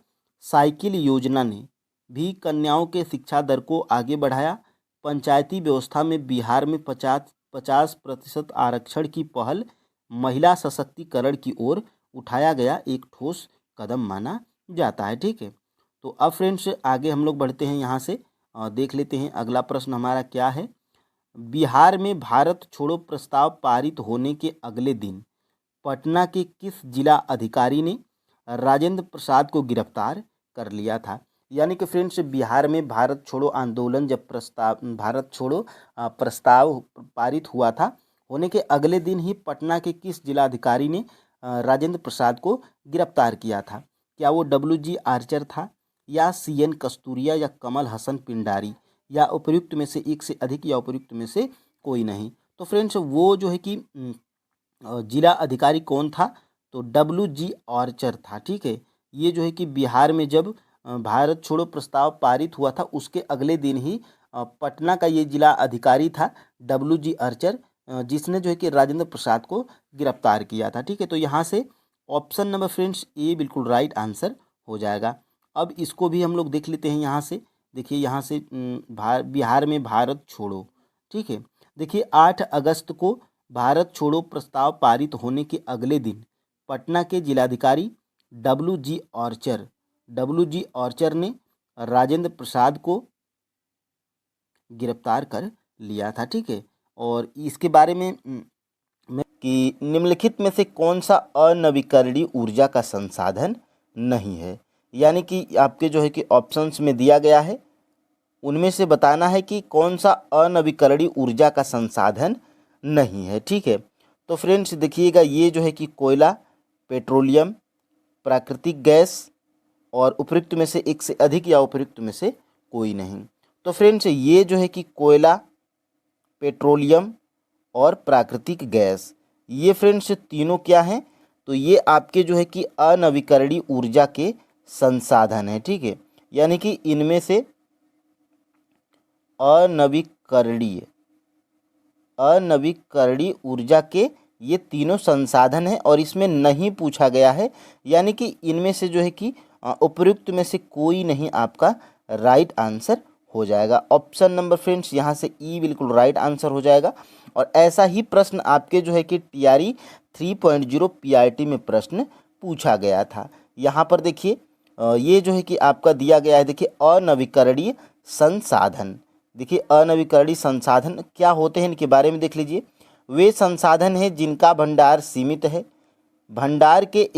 साइकिल योजना ने भी कन्याओं के शिक्षा दर को आगे बढ़ाया। पंचायती व्यवस्था में बिहार में 50% आरक्षण की पहल महिला सशक्तिकरण की ओर उठाया गया एक ठोस कदम माना जाता है। ठीक है, तो अब फ्रेंड्स आगे हम लोग बढ़ते हैं, यहाँ से देख लेते हैं अगला प्रश्न हमारा क्या है। बिहार में भारत छोड़ो प्रस्ताव पारित होने के अगले दिन पटना के किस जिला अधिकारी ने राजेंद्र प्रसाद को गिरफ्तार कर लिया था? यानी कि फ्रेंड्स बिहार में भारत छोड़ो आंदोलन जब भारत छोड़ो प्रस्ताव पारित हुआ था, होने के अगले दिन ही पटना के किस जिलाधिकारी ने राजेंद्र प्रसाद को गिरफ्तार किया था? क्या वो WG आर्चर था, या CN कस्तूरिया, या कमल हसन पिंडारी, या उपयुक्त में से एक से अधिक, या उपयुक्त में से कोई नहीं? तो फ्रेंड्स वो जो है कि जिला अधिकारी कौन था? तो WG आर्चर था। ठीक है, ये जो है कि बिहार में जब भारत छोड़ो प्रस्ताव पारित हुआ था उसके अगले दिन ही पटना का ये जिला अधिकारी था WG आर्चर, जिसने जो है कि राजेंद्र प्रसाद को गिरफ्तार किया था। ठीक है, तो यहाँ से ऑप्शन नंबर फ्रेंड्स ए बिल्कुल राइट आंसर हो जाएगा। अब इसको भी हम लोग देख लेते हैं यहाँ से। देखिए यहाँ से बिहार में भारत छोड़ो, ठीक है, देखिए 8 अगस्त को भारत छोड़ो प्रस्ताव पारित होने के अगले दिन पटना के जिलाधिकारी WG आर्चर ने राजेंद्र प्रसाद को गिरफ्तार कर लिया था। ठीक है, और इसके बारे में कि निम्नलिखित में से कौन सा अनवीकरणीय ऊर्जा का संसाधन नहीं है? यानी कि आपके जो है कि ऑप्शंस में दिया गया है, उनमें से बताना है कि कौन सा अनवीकरणीय ऊर्जा का संसाधन नहीं है। ठीक है, तो फ्रेंड्स देखिएगा, ये जो है कि कोयला, पेट्रोलियम, प्राकृतिक गैस, और उपयुक्त में से एक से अधिक, या उपयुक्त में से कोई नहीं। तो फ्रेंड्स ये जो है कि कोयला, पेट्रोलियम और प्राकृतिक गैस, ये फ्रेंड्स तीनों क्या हैं? तो ये आपके जो है कि अनवीकरणीय ऊर्जा के संसाधन है। ठीक है, यानी कि इनमें से अनवीकरणीय ऊर्जा के ये तीनों संसाधन हैं, और इसमें नहीं पूछा गया है, यानी कि इनमें से जो है कि उपयुक्त में से कोई नहीं आपका राइट आंसर हो जाएगा। ऑप्शन नंबर फ्रेंड्स यहाँ से ई बिल्कुल राइट आंसर हो जाएगा। और ऐसा ही प्रश्न आपके जो है कि TRE 3.0 PRT में प्रश्न पूछा गया था। यहाँ पर देखिए ये जो है कि आपका दिया गया है, देखिए अनवीकरणीय संसाधन। देखिए अनवीकरणीय संसाधन क्या होते हैं, इनके बारे में देख लीजिए। वे संसाधन हैं जिनका भंडार सीमित है, भंडार के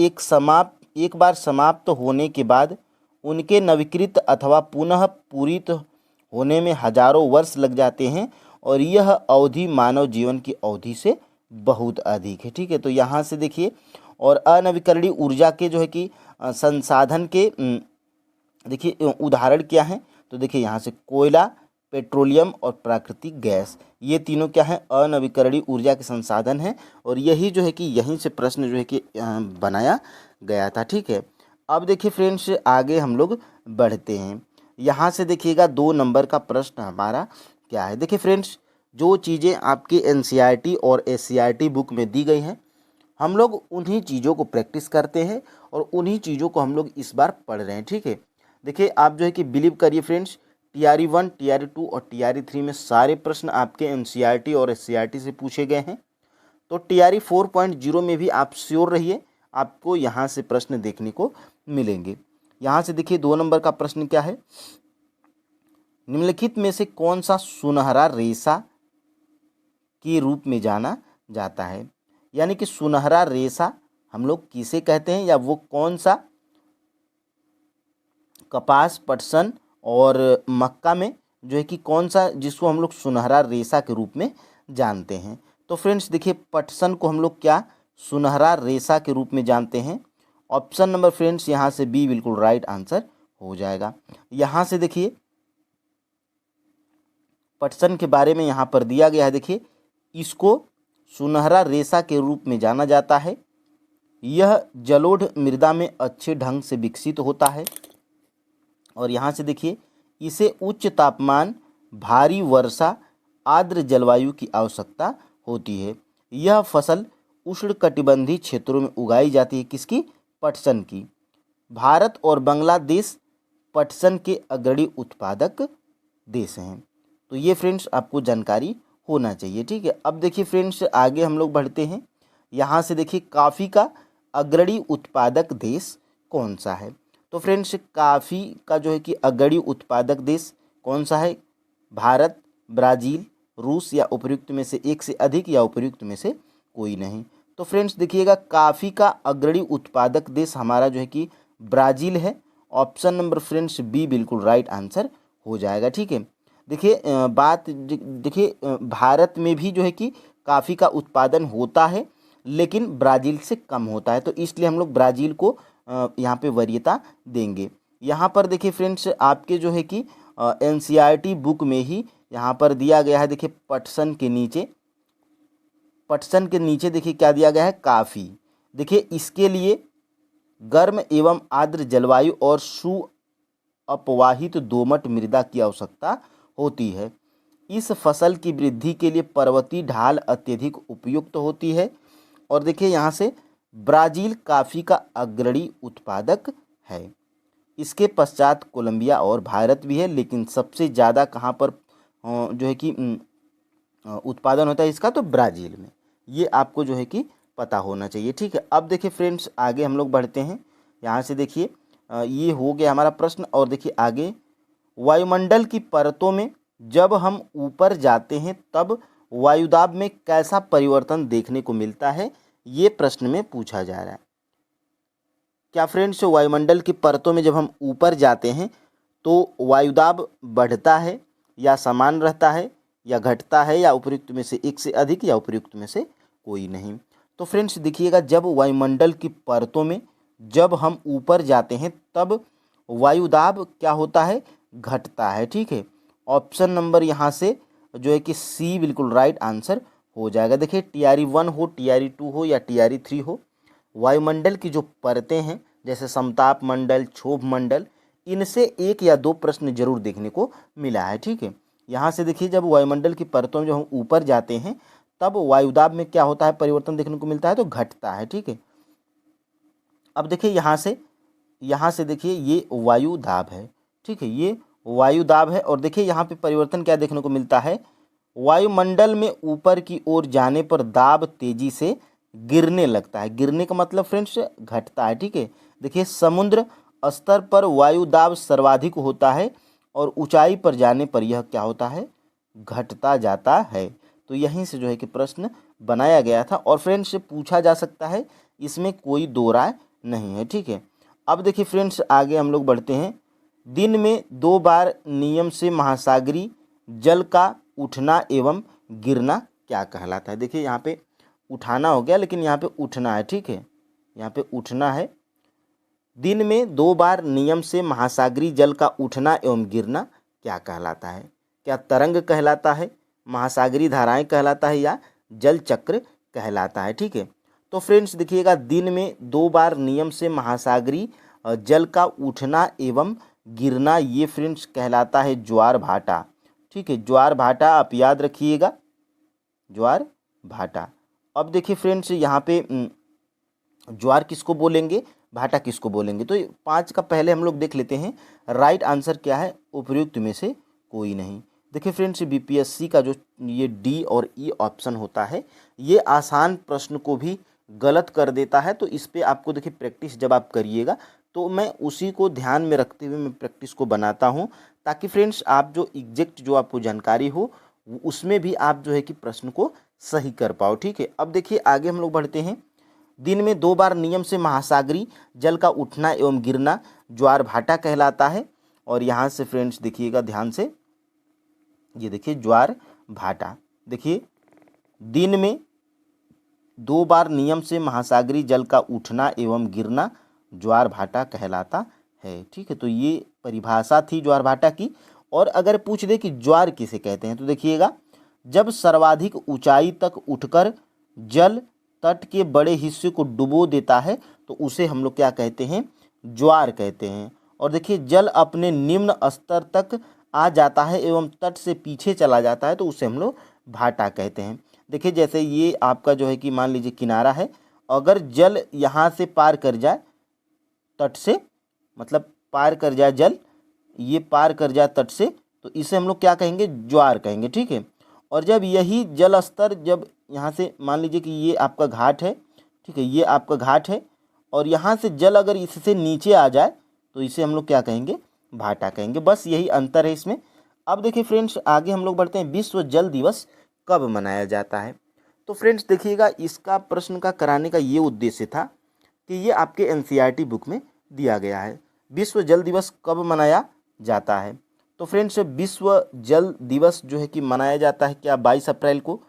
एक बार समाप्त होने के बाद उनके नवीकृत अथवा पुनः पूरित होने में हजारों वर्ष लग जाते हैं, और यह अवधि मानव जीवन की अवधि से बहुत अधिक है। ठीक है, तो यहाँ से देखिए, और अनवीकरणीय ऊर्जा के जो है कि संसाधन के देखिए उदाहरण क्या हैं? तो देखिए यहाँ से कोयला, पेट्रोलियम और प्राकृतिक गैस, ये तीनों क्या है? अनवीकरणीय ऊर्जा के संसाधन हैं, और यही जो है कि यहीं से प्रश्न जो है कि बनाया गया था। ठीक है, अब देखिए फ्रेंड्स आगे हम लोग बढ़ते हैं। यहाँ से देखिएगा 2 नंबर का प्रश्न हमारा क्या है। देखिए फ्रेंड्स, जो चीज़ें आपकी NCERT और SCERT बुक में दी गई हैं, हम लोग उन्हीं चीज़ों को प्रैक्टिस करते हैं, और उन्हीं चीज़ों को हम लोग इस बार पढ़ रहे हैं। ठीक है, देखिए आप जो है कि बिलीव करिए फ्रेंड्स, TRE 1, TRE 2 और TRE 3 में सारे प्रश्न आपके NCERT और SCERT से पूछे गए हैं। तो TRE 4.0 में भी आप श्योर रहिए, आपको यहाँ से प्रश्न देखने को मिलेंगे। यहाँ से देखिए 2 नंबर का प्रश्न क्या है? निम्नलिखित में से कौन सा सुनहरा रेशा के रूप में जाना जाता है? यानी कि सुनहरा रेशा हम लोग किसे कहते हैं, या वो कौन सा कपास, पटसन और मक्का में जो है कि कौन सा, जिसको हम लोग सुनहरा रेशा के रूप में जानते हैं? तो फ्रेंड्स देखिए, पटसन को हम लोग क्या सुनहरा रेशा के रूप में जानते हैं? ऑप्शन नंबर फ्रेंड्स यहाँ से बी बिल्कुल राइट आंसर हो जाएगा। यहाँ से देखिए पटसन के बारे में यहाँ पर दिया गया है, देखिए इसको सुनहरा रेशा के रूप में जाना जाता है। यह जलोढ़ मृदा में अच्छे ढंग से विकसित होता है, और यहाँ से देखिए इसे उच्च तापमान, भारी वर्षा, आर्द्र जलवायु की आवश्यकता होती है। यह फसल उष्णकटिबंधीय क्षेत्रों में उगाई जाती है। किसकी? पटसन की। भारत और बांग्लादेश पटसन के अग्रणी उत्पादक देश हैं। तो ये फ्रेंड्स आपको जानकारी होना चाहिए, ठीक है। अब देखिए फ्रेंड्स आगे हम लोग बढ़ते हैं। यहाँ से देखिए कॉफ़ी का अग्रणी उत्पादक देश कौन सा है? तो फ्रेंड्स कॉफ़ी का जो है कि अग्रणी उत्पादक देश कौन सा है? भारत, ब्राज़ील, रूस या उपर्युक्त में से एक से अधिक या उपर्युक्त में से कोई नहीं। तो फ्रेंड्स देखिएगा कॉफ़ी का अग्रणी उत्पादक देश हमारा जो है कि ब्राज़ील है। ऑप्शन नंबर फ्रेंड्स बी बिल्कुल राइट आंसर हो जाएगा, ठीक है। देखिए भारत में भी जो है कि कॉफ़ी का उत्पादन होता है, लेकिन ब्राज़ील से कम होता है, तो इसलिए हम लोग ब्राज़ील को यहाँ पे वरीयता देंगे। यहाँ पर देखिए फ्रेंड्स आपके जो है कि एनसीईआरटी बुक में ही यहाँ पर दिया गया है। देखिए पटसन के नीचे देखिए क्या दिया गया है? कॉफ़ी। देखिए इसके लिए गर्म एवं आर्द्र जलवायु और अपवाहित दोमट मृदा की आवश्यकता होती है। इस फसल की वृद्धि के लिए पर्वतीय ढाल अत्यधिक उपयुक्त होती है। और देखिए यहाँ से ब्राज़ील कॉफ़ी का अग्रणी उत्पादक है। इसके पश्चात कोलंबिया और भारत भी है, लेकिन सबसे ज़्यादा कहाँ पर जो है कि उत्पादन होता है इसका? तो ब्राज़ील में। ये आपको जो है कि पता होना चाहिए, ठीक है। अब देखिए फ्रेंड्स आगे हम लोग बढ़ते हैं। यहाँ से देखिए ये हो गया हमारा प्रश्न। और देखिए आगे, वायुमंडल की परतों में जब हम ऊपर जाते हैं तब वायुदाब में कैसा परिवर्तन देखने को मिलता है? ये प्रश्न में पूछा जा रहा है। क्या फ्रेंड्स वायुमंडल की परतों में जब हम ऊपर जाते हैं तो वायुदाब बढ़ता है या समान रहता है या घटता है या उपर्युक्त में से एक से अधिक या उपर्युक्त में से कोई नहीं? तो फ्रेंड्स देखिएगा जब वायुमंडल की परतों में जब हम ऊपर जाते हैं तब वायुदाब क्या होता है? घटता है, ठीक है। ऑप्शन नंबर यहाँ से जो है कि सी बिल्कुल राइट आंसर हो जाएगा। देखिए TRE 1 हो, TRE 2 हो या TRE 3 हो, वायुमंडल की जो परतें हैं जैसे समताप मंडल, क्षोभ मंडल, इनसे एक या दो प्रश्न जरूर देखने को मिला है, ठीक है। यहाँ से देखिए जब वायुमंडल की परतों में जो हम ऊपर जाते हैं तब वायुदाब में क्या होता है? परिवर्तन देखने को मिलता है, तो घटता है, ठीक है। अब देखिए यहाँ से देखिए ये वायुदाब है, ठीक है, ये वायुदाब है। और देखिए यहाँ पे परिवर्तन क्या देखने को मिलता है? वायुमंडल में ऊपर की ओर जाने पर दाब तेजी से गिरने लगता है। गिरने का मतलब फ्रेंड्स घटता है, ठीक है। देखिए समुद्र स्तर पर वायुदाब सर्वाधिक होता है और ऊंचाई पर जाने पर यह क्या होता है? घटता जाता है। तो यहीं से जो है कि प्रश्न बनाया गया था और फ्रेंड्स पूछा जा सकता है, इसमें कोई दो राय नहीं है, ठीक है। अब देखिए फ्रेंड्स आगे हम लोग बढ़ते हैं। दिन में 2 बार नियम से महासागरीय जल का उठना एवं गिरना क्या कहलाता है? देखिए यहाँ पे उठाना हो गया, लेकिन यहाँ पे उठना है, ठीक है। यहाँ पे उठना है। दिन में 2 बार नियम से महासागरीय जल का उठना एवं गिरना क्या कहलाता है? क्या तरंग कहलाता है, महासागरीय धाराएं कहलाता है या जल चक्र कहलाता है, ठीक है। तो फ्रेंड्स देखिएगा दिन में 2 बार नियम से महासागरीय जल का उठना एवं गिरना, ये फ्रेंड्स कहलाता है ज्वार भाटा, ठीक है। ज्वार भाटा आप याद रखिएगा, ज्वार भाटा। अब देखिए फ्रेंड्स यहाँ पे ज्वार किसको बोलेंगे, भाटा किसको बोलेंगे? तो 5 का पहले हम लोग देख लेते हैं। राइट आंसर क्या है? उपर्युक्त में से कोई नहीं। देखिए फ्रेंड्स बीपीएससी का जो ये डी और ई ऑप्शन होता है, ये आसान प्रश्न को भी गलत कर देता है। तो इस पे आपको देखिए प्रैक्टिस जब आप करिएगा तो मैं उसी को ध्यान में रखते हुए मैं प्रैक्टिस को बनाता हूँ, ताकि फ्रेंड्स आप जो एग्जैक्ट जो आपको जानकारी हो उसमें भी आप जो है कि प्रश्न को सही कर पाओ, ठीक है। अब देखिए आगे हम लोग बढ़ते हैं। दिन में 2 बार नियम से महासागरीय जल का उठना एवं गिरना ज्वार भाटा कहलाता है। और यहाँ से फ्रेंड्स देखिएगा ध्यान से, ये देखिए ज्वार भाटा। देखिए दिन में 2 बार नियम से महासागरीय जल का उठना एवं गिरना ज्वार भाटा कहलाता है, ठीक है। तो ये परिभाषा थी ज्वार भाटा की। और अगर पूछ दे कि ज्वार किसे कहते हैं, तो देखिएगा जब सर्वाधिक ऊंचाई तक उठकर जल तट के बड़े हिस्से को डुबो देता है तो उसे हम लोग क्या कहते हैं? ज्वार कहते हैं। और देखिए जल अपने निम्न स्तर तक आ जाता है एवं तट से पीछे चला जाता है तो उसे हम लोग भाटा कहते हैं। देखिए जैसे ये आपका जो है कि मान लीजिए किनारा है, अगर जल यहाँ से पार कर जाए तट से, मतलब पार कर जाए जल, ये पार कर जाए तट से, तो इसे हम लोग क्या कहेंगे, ज्वार कहेंगे, ठीक है। और जब यही जल स्तर जब यहाँ से मान लीजिए कि ये आपका घाट है, ठीक है, ये आपका घाट है, और यहाँ से जल अगर इससे नीचे आ जाए तो इसे हम लोग क्या कहेंगे, भाटा कहेंगे। बस यही अंतर है इसमें। अब देखिए फ्रेंड्स आगे हम लोग बढ़ते हैं, विश्व जल दिवस कब मनाया जाता है। तो फ्रेंड्स देखिएगा, इसका प्रश्न का कराने का ये उद्देश्य था कि ये आपके एनसीईआरटी बुक में दिया गया है, विश्व जल दिवस कब मनाया जाता है। तो फ्रेंड्स विश्व जल दिवस जो है कि मनाया जाता है क्या, 22 अप्रैल को,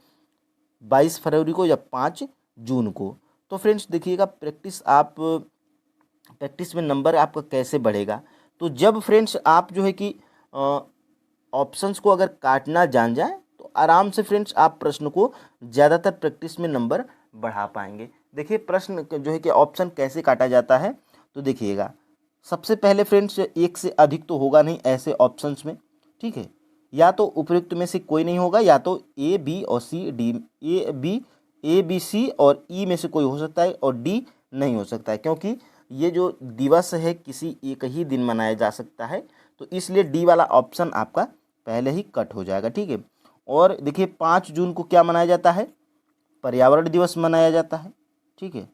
22 फरवरी को या 5 जून को। तो फ्रेंड्स देखिएगा, प्रैक्टिस में नंबर आपका कैसे बढ़ेगा, तो जब फ्रेंड्स आप जो है कि ऑप्शंस को अगर काटना जान जाए तो आराम से फ्रेंड्स आप प्रश्न को ज़्यादातर प्रैक्टिस में नंबर बढ़ा पाएंगे। देखिए प्रश्न जो है कि ऑप्शन कैसे काटा जाता है, तो देखिएगा सबसे पहले फ्रेंड्स एक से अधिक तो होगा नहीं ऐसे ऑप्शंस में, ठीक है, या तो उपयुक्त में से कोई नहीं होगा, या तो ए बी और C D, A B C और ई में से कोई हो सकता है और डी नहीं हो सकता है, क्योंकि ये जो दिवस है किसी एक ही दिन मनाया जा सकता है, तो इसलिए डी वाला ऑप्शन आपका पहले ही कट हो जाएगा, ठीक है। और देखिए 5 जून को क्या मनाया जाता है, पर्यावरण दिवस मनाया जाता है, ठीक है,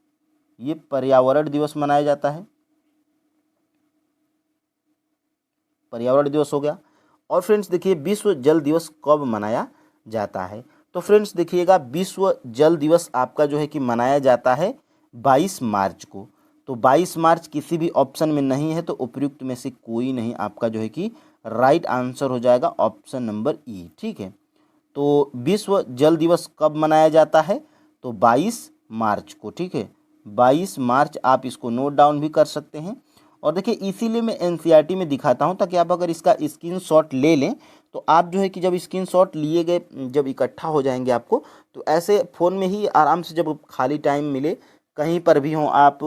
ये पर्यावरण दिवस मनाया जाता है, पर्यावरण दिवस हो गया। और फ्रेंड्स देखिए विश्व जल दिवस कब मनाया जाता है, तो फ्रेंड्स देखिएगा विश्व जल दिवस आपका जो है कि मनाया जाता है 22 मार्च को। तो 22 मार्च किसी भी ऑप्शन में नहीं है, तो उपयुक्त में से कोई नहीं, आपका जो है कि राइट आंसर हो जाएगा ऑप्शन नंबर ई, ठीक है। तो विश्व जल दिवस कब मनाया जाता है, तो 22 मार्च को, ठीक है, 22 मार्च आप इसको नोट डाउन भी कर सकते हैं। और देखिए इसीलिए मैं एनसीईआरटी में दिखाता हूँ, ताकि आप अगर इसका स्क्रीनशॉट ले लें तो आप जो है कि जब स्क्रीनशॉट लिए गए जब इकट्ठा हो जाएंगे आपको, तो ऐसे फ़ोन में ही आराम से जब खाली टाइम मिले, कहीं पर भी हों आप,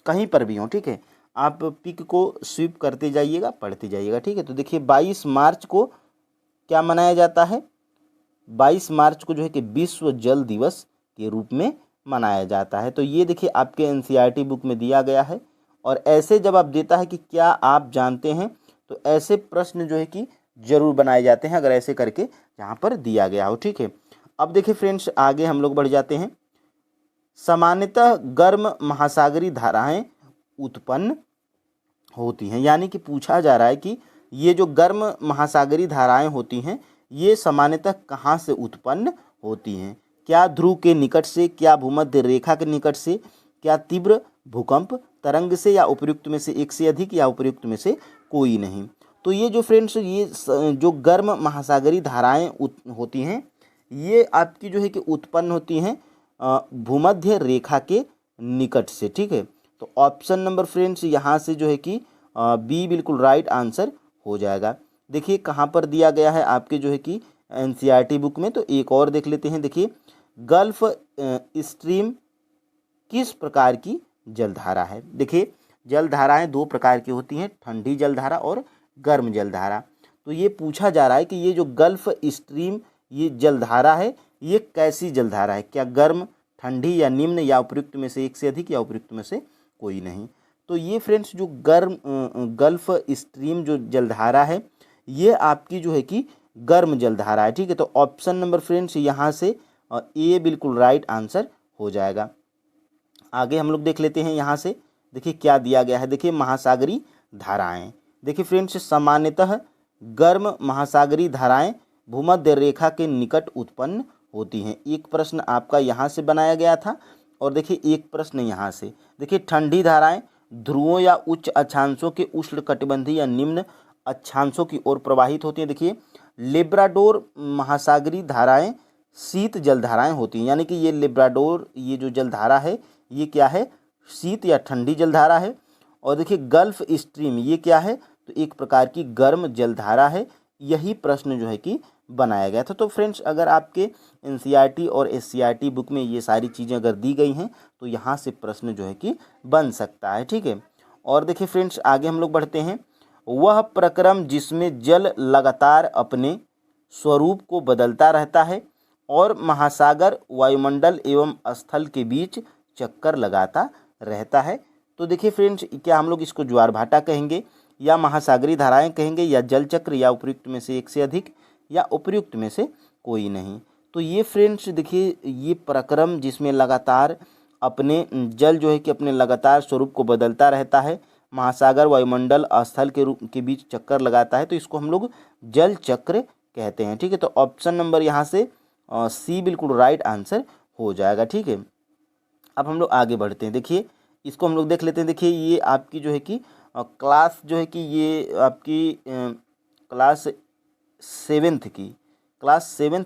कहीं पर भी हों, ठीक है, आप पिक को स्वीप करते जाइएगा, पढ़ते जाइएगा, ठीक है। तो देखिए 22 मार्च को क्या मनाया जाता है, 22 मार्च को जो है कि विश्व जल दिवस के रूप में मनाया जाता है। तो ये देखिए आपके एनसीईआरटी बुक में दिया गया है। और ऐसे जब आप देता है कि क्या आप जानते हैं, तो ऐसे प्रश्न जो है कि जरूर बनाए जाते हैं, अगर ऐसे करके यहाँ पर दिया गया हो, ठीक है। अब देखिए फ्रेंड्स आगे हम लोग बढ़ जाते हैं। सामान्यतः गर्म महासागरीय धाराएं उत्पन्न होती हैं, यानी कि पूछा जा रहा है कि ये जो गर्म महासागरीय धाराएं होती हैं ये सामान्यतः कहाँ से उत्पन्न होती हैं, क्या ध्रुव के निकट से, क्या भूमध्य रेखा के निकट से, क्या तीव्र भूकंप तरंग से, या उपयुक्त में से एक से अधिक, या उपयुक्त में से कोई नहीं। तो ये जो फ्रेंड्स ये जो गर्म महासागरीय धाराएं होती हैं ये आपकी जो है कि उत्पन्न होती हैं भूमध्य रेखा के निकट से, ठीक है। तो ऑप्शन नंबर फ्रेंड्स यहाँ से जो है कि बी बिल्कुल राइट आंसर हो जाएगा। देखिए कहाँ पर दिया गया है आपके जो है कि एनसीईआरटी बुक में, तो एक और देख लेते हैं। देखिए गल्फ स्ट्रीम किस प्रकार की जलधारा है। देखिए जलधाराएं दो प्रकार की होती हैं, ठंडी जलधारा और गर्म जलधारा। तो ये पूछा जा रहा है कि ये जो गल्फ स्ट्रीम ये जलधारा है ये कैसी जलधारा है, क्या गर्म, ठंडी या निम्न, या उपयुक्त में से एक से अधिक, या उपयुक्त में से कोई नहीं। तो ये फ्रेंड्स जो गल्फ स्ट्रीम जो जलधारा है ये आपकी जो है कि गर्म जलधारा है, ठीक है। तो ऑप्शन नंबर फ्रेंड्स यहाँ से ए बिल्कुल राइट आंसर हो जाएगा। आगे हम लोग देख लेते हैं यहाँ से, देखिए क्या दिया गया है। देखिए महासागरीय धाराएं, देखिए फ्रेंड्स सामान्यतः गर्म महासागरीय धाराएं भूमध्य रेखा के निकट उत्पन्न होती हैं। एक प्रश्न आपका यहाँ से बनाया गया था, और देखिए एक प्रश्न यहाँ से। देखिए ठंडी धाराएं ध्रुवों या उच्च अक्षांशों के उष्णकटिबंधीय या निम्न अक्षांशों की ओर प्रवाहित होती हैं। देखिए लेब्राडोर महासागरीय धाराएं शीत जलधाराएं होती हैं, यानी कि ये लेब्राडोर ये जो जलधारा है ये क्या है, शीत या ठंडी जलधारा है। और देखिए गल्फ स्ट्रीम ये क्या है, तो एक प्रकार की गर्म जलधारा है। यही प्रश्न जो है कि बनाया गया था। तो फ्रेंड्स अगर आपके एनसीईआरटी और एससीईआरटी बुक में ये सारी चीज़ें अगर दी गई हैं तो यहाँ से प्रश्न जो है कि बन सकता है, ठीक है। और देखिए फ्रेंड्स आगे हम लोग बढ़ते हैं। वह प्रक्रम जिसमें जल लगातार अपने स्वरूप को बदलता रहता है और महासागर, वायुमंडल एवं स्थल के बीच चक्कर लगाता रहता है। तो देखिए फ्रेंड्स, क्या हम लोग इसको ज्वार भाटा कहेंगे या महासागरीय धाराएं कहेंगे या जल चक्र या उपयुक्त में से एक से अधिक या उपयुक्त में से कोई नहीं। तो ये फ्रेंड्स देखिए, ये प्रक्रम जिसमें लगातार अपने जल जो है कि अपने लगातार स्वरूप को बदलता रहता है, महासागर, वायुमंडल, स्थल के रूप के बीच चक्कर लगाता है, तो इसको हम लोग जल चक्र कहते हैं। ठीक है, तो ऑप्शन नंबर यहाँ से सी बिल्कुल राइट आंसर हो जाएगा। ठीक है, अब हम लोग आगे बढ़ते हैं। देखिए इसको हम लोग देख लेते हैं। देखिए ये आपकी जो है कि क्लास जो है कि ये आपकी क्लास सेवेंथ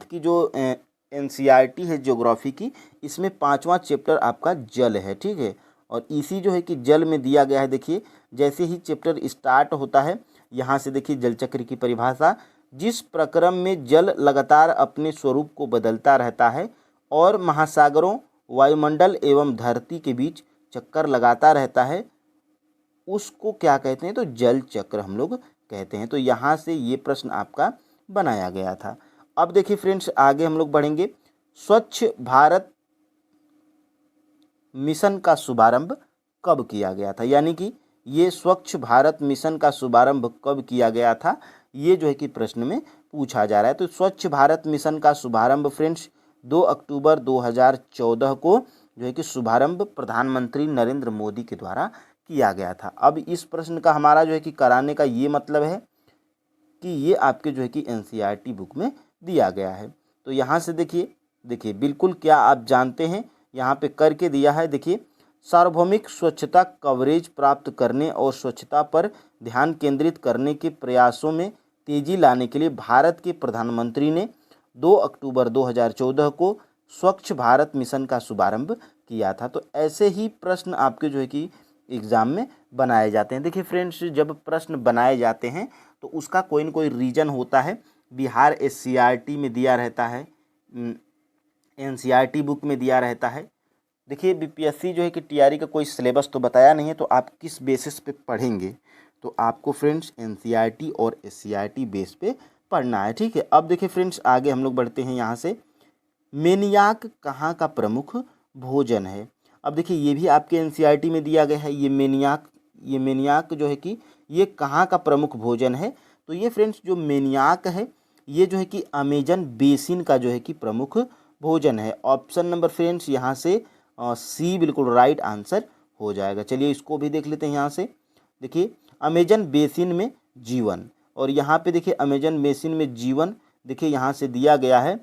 की जो एनसीईआरटी है ज्योग्राफी की, इसमें 5वां चैप्टर आपका जल है। ठीक है, और इसी जो है कि जल में दिया गया है। देखिए जैसे ही चैप्टर स्टार्ट होता है, यहाँ से देखिए जल चक्र की परिभाषा, जिस प्रक्रम में जल लगातार अपने स्वरूप को बदलता रहता है और महासागरों, वायुमंडल एवं धरती के बीच चक्कर लगाता रहता है, उसको क्या कहते हैं? तो जल चक्र हम लोग कहते हैं। तो यहाँ से ये प्रश्न आपका बनाया गया था। अब देखिए फ्रेंड्स, आगे हम लोग बढ़ेंगे। स्वच्छ भारत मिशन का शुभारंभ कब किया गया था? यानी कि ये स्वच्छ भारत मिशन का शुभारंभ कब किया गया था, ये जो है कि प्रश्न में पूछा जा रहा है। तो स्वच्छ भारत मिशन का शुभारंभ फ्रेंड्स 2 अक्टूबर 2014 को जो है कि शुभारंभ प्रधानमंत्री नरेंद्र मोदी के द्वारा किया गया था। अब इस प्रश्न का हमारा जो है कि कराने का ये मतलब है कि ये आपके जो है कि एनसीईआरटी बुक में दिया गया है। तो यहाँ से देखिए बिल्कुल क्या आप जानते हैं, यहाँ पे करके दिया है। देखिए, सार्वभौमिक स्वच्छता कवरेज प्राप्त करने और स्वच्छता पर ध्यान केंद्रित करने के प्रयासों में तेजी लाने के लिए भारत के प्रधानमंत्री ने 2 अक्टूबर 2014 को स्वच्छ भारत मिशन का शुभारंभ किया था। तो ऐसे ही प्रश्न आपके जो है कि एग्ज़ाम में बनाए जाते हैं। देखिए फ्रेंड्स, जब प्रश्न बनाए जाते हैं तो उसका कोई न कोई रीजन होता है। बिहार एससीईआरटी में दिया रहता है, एनसीईआरटी बुक में दिया रहता है। देखिए बीपीएससी जो है कि टीआरई का कोई सिलेबस तो बताया नहीं है, तो आप किस बेसिस पे पढ़ेंगे? तो आपको फ्रेंड्स एनसीईआरटी और एससीईआरटी बेस पे पढ़ना है। ठीक है, अब देखिए फ्रेंड्स, आगे हम लोग बढ़ते हैं। यहाँ से मेनियाक कहाँ का प्रमुख भोजन है? अब देखिए ये भी आपके एनसीईआरटी में दिया गया है। ये मेनियाक जो है कि ये कहाँ का प्रमुख भोजन है? तो ये फ्रेंड्स जो मेनियाक है, ये जो है कि अमेजन बेसिन का जो है कि प्रमुख भोजन है। ऑप्शन नंबर फ्रेंड्स यहाँ से सी बिल्कुल राइट आंसर हो जाएगा। चलिए इसको भी देख लेते हैं। यहाँ से देखिए अमेजन बेसिन में जीवन, और यहाँ पे देखिए अमेजन बेसिन में जीवन देखिए यहाँ से दिया गया है।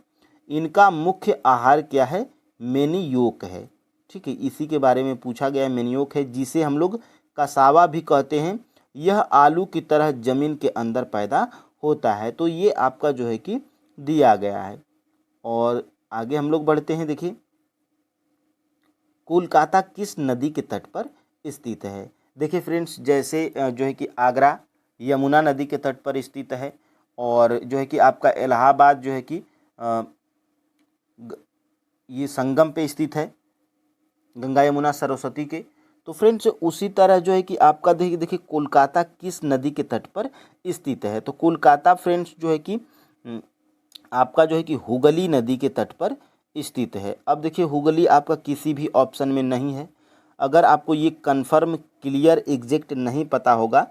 इनका मुख्य आहार क्या है? मेनियोक है। ठीक है, इसी के बारे में पूछा गया है। मेनियोक है, जिसे हम लोग कसावा भी कहते हैं। यह आलू की तरह जमीन के अंदर पैदा होता है। तो ये आपका जो है कि दिया गया है। और आगे हम लोग बढ़ते हैं। देखिए कोलकाता किस नदी के तट पर स्थित है? देखिए फ्रेंड्स, जैसे जो है कि आगरा यमुना नदी के तट पर स्थित है, और जो है कि आपका इलाहाबाद जो है कि ये संगम पे स्थित है, गंगा यमुना सरस्वती के। तो फ्रेंड्स उसी तरह जो है कि आपका देखिए कोलकाता किस नदी के तट पर स्थित है? तो कोलकाता फ्रेंड्स जो है कि आपका जो है कि हुगली नदी के तट पर स्थित है। अब देखिए हुगली आपका किसी भी ऑप्शन में नहीं है। अगर आपको ये कन्फर्म क्लियर एग्जैक्ट नहीं पता होगा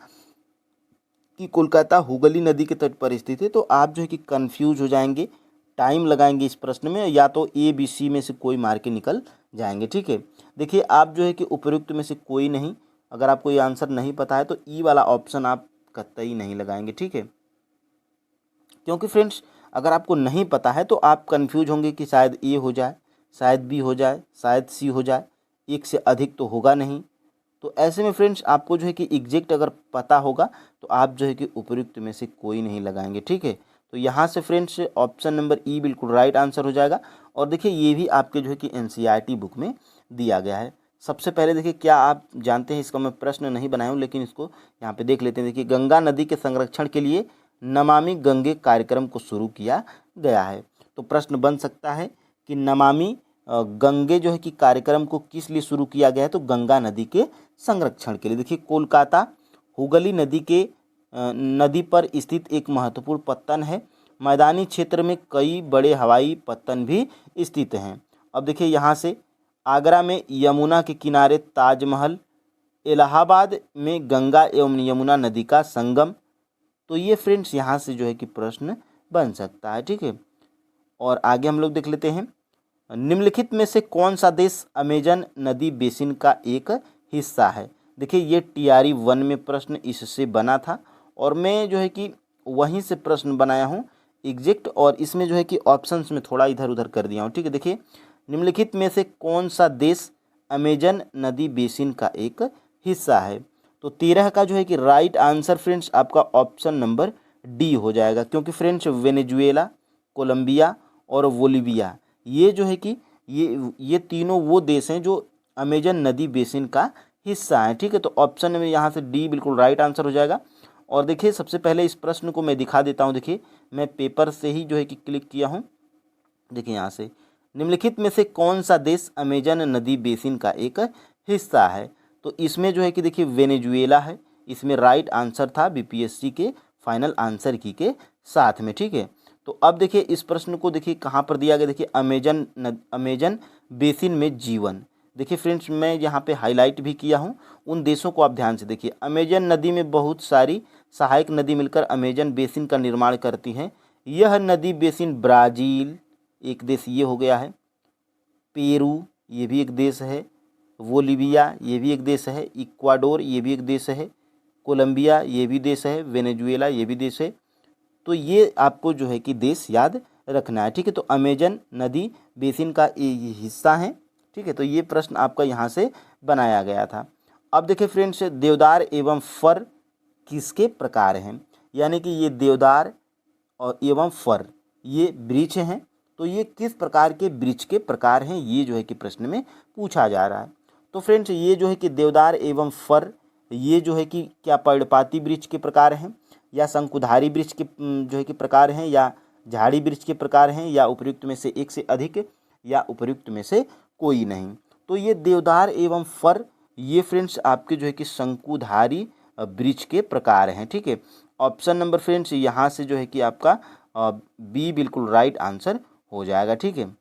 कि कोलकाता हुगली नदी के तट पर स्थित है, तो आप जो है कि कंफ्यूज हो जाएंगे, टाइम लगाएंगे इस प्रश्न में, या तो ए बी सी में से कोई मार के निकल जाएंगे। ठीक है, देखिए आप जो है कि उपयुक्त में से कोई नहीं, अगर आपको ये आंसर नहीं पता है तो ई वाला ऑप्शन आप कतई नहीं लगाएंगे। ठीक है, क्योंकि फ्रेंड्स अगर आपको नहीं पता है तो आप कंफ्यूज होंगे कि शायद ए हो जाए, शायद बी हो जाए, शायद सी हो जाए, एक से अधिक तो होगा नहीं। तो ऐसे में फ्रेंड्स आपको जो है कि एग्जैक्ट अगर पता होगा तो आप जो है कि उपयुक्त में से कोई नहीं लगाएंगे। ठीक है, तो यहाँ से फ्रेंड्स ऑप्शन नंबर ई बिल्कुल राइट आंसर हो जाएगा। और देखिए ये भी आपके जो है कि एनसीईआरटी बुक में दिया गया है। सबसे पहले देखिए, क्या आप जानते हैं, इसका मैं प्रश्न नहीं बनाया हूँ लेकिन इसको यहाँ पे देख लेते हैं। देखिए गंगा नदी के संरक्षण के लिए नमामि गंगे कार्यक्रम को शुरू किया गया है। तो प्रश्न बन सकता है कि नमामि गंगे जो है कि कार्यक्रम को किस लिए शुरू किया गया है? तो गंगा नदी के संरक्षण के लिए। देखिए कोलकाता हुगली नदी के नदी पर स्थित एक महत्वपूर्ण पत्तन है। मैदानी क्षेत्र में कई बड़े हवाई पत्तन भी स्थित हैं। अब देखिए यहाँ से आगरा में यमुना के किनारे ताजमहल, इलाहाबाद में गंगा एवं यमुना नदी का संगम। तो ये फ्रेंड्स यहाँ से जो है कि प्रश्न बन सकता है, ठीक है। और आगे हम लोग देख लेते हैं, निम्नलिखित में से कौन सा देश अमेजन नदी बेसिन का एक हिस्सा है। देखिए ये TRE 1 में प्रश्न इससे बना था और मैं जो है कि वहीं से प्रश्न बनाया हूँ एग्जैक्ट, और इसमें जो है कि ऑप्शंस में थोड़ा इधर उधर कर दिया हूँ, ठीक है। देखिए निम्नलिखित में से कौन सा देश अमेजन नदी बेसिन का एक हिस्सा है। तो 13 का जो है कि राइट आंसर फ्रेंड्स आपका ऑप्शन नंबर डी हो जाएगा, क्योंकि फ्रेंड्स वेनेजुएला, कोलंबिया और बोलिविया ये जो है कि ये तीनों वो देश हैं जो अमेजन नदी बेसिन का हिस्सा है, ठीक है। तो ऑप्शन में यहाँ से डी बिल्कुल राइट आंसर हो जाएगा। और देखिए सबसे पहले इस प्रश्न को मैं दिखा देता हूँ। देखिए मैं पेपर से ही जो है कि क्लिक किया हूँ। देखिए यहाँ से निम्नलिखित में से कौन सा देश अमेजन नदी बेसिन का एक हिस्सा है। तो इसमें जो है कि देखिए वेनेजुएला है, इसमें राइट आंसर था BPSC के फाइनल आंसर की के साथ में, ठीक है। तो अब देखिए इस प्रश्न को देखिए कहाँ पर दिया गया, देखिए अमेजन बेसिन में जीवन। देखिए फ्रेंड्स मैं यहाँ पे हाईलाइट भी किया हूँ उन देशों को, आप ध्यान से देखिए। अमेजन नदी में बहुत सारी सहायक नदी मिलकर अमेजन बेसिन का निर्माण करती हैं। यह नदी बेसिन ब्राज़ील एक देश ये हो गया है, पेरू ये भी एक देश है, बोलिविया ये भी एक देश है, इक्वाडोर ये भी एक देश है, कोलंबिया ये भी देश है, वेनेजुएला ये भी देश है। तो ये आपको जो है कि देश याद रखना है, ठीक है। तो अमेजन नदी बेसिन का ये हिस्सा है, ठीक है। तो ये प्रश्न आपका यहाँ से बनाया गया था। अब देखिए फ्रेंड्स देवदार एवं फर किसके प्रकार हैं, यानी कि ये देवदार और एवं फर ये वृक्ष हैं। तो ये किस प्रकार के वृक्ष के प्रकार हैं, ये जो है कि प्रश्न में पूछा जा रहा है। तो फ्रेंड्स ये जो है कि देवदार एवं फर ये जो है कि क्या पर्णपाती वृक्ष के प्रकार हैं, या शंकुधारी वृक्ष के जो है कि प्रकार हैं, या झाड़ी वृक्ष के प्रकार हैं, या उपयुक्त में से एक से अधिक, या उपयुक्त में से कोई नहीं। तो ये देवदार एवं फर ये फ्रेंड्स आपके जो है कि शंकुधारी वृक्ष के प्रकार हैं, ठीक है। ऑप्शन नंबर फ्रेंड्स यहाँ से जो है कि आपका बी बिल्कुल राइट आंसर हो जाएगा, ठीक है।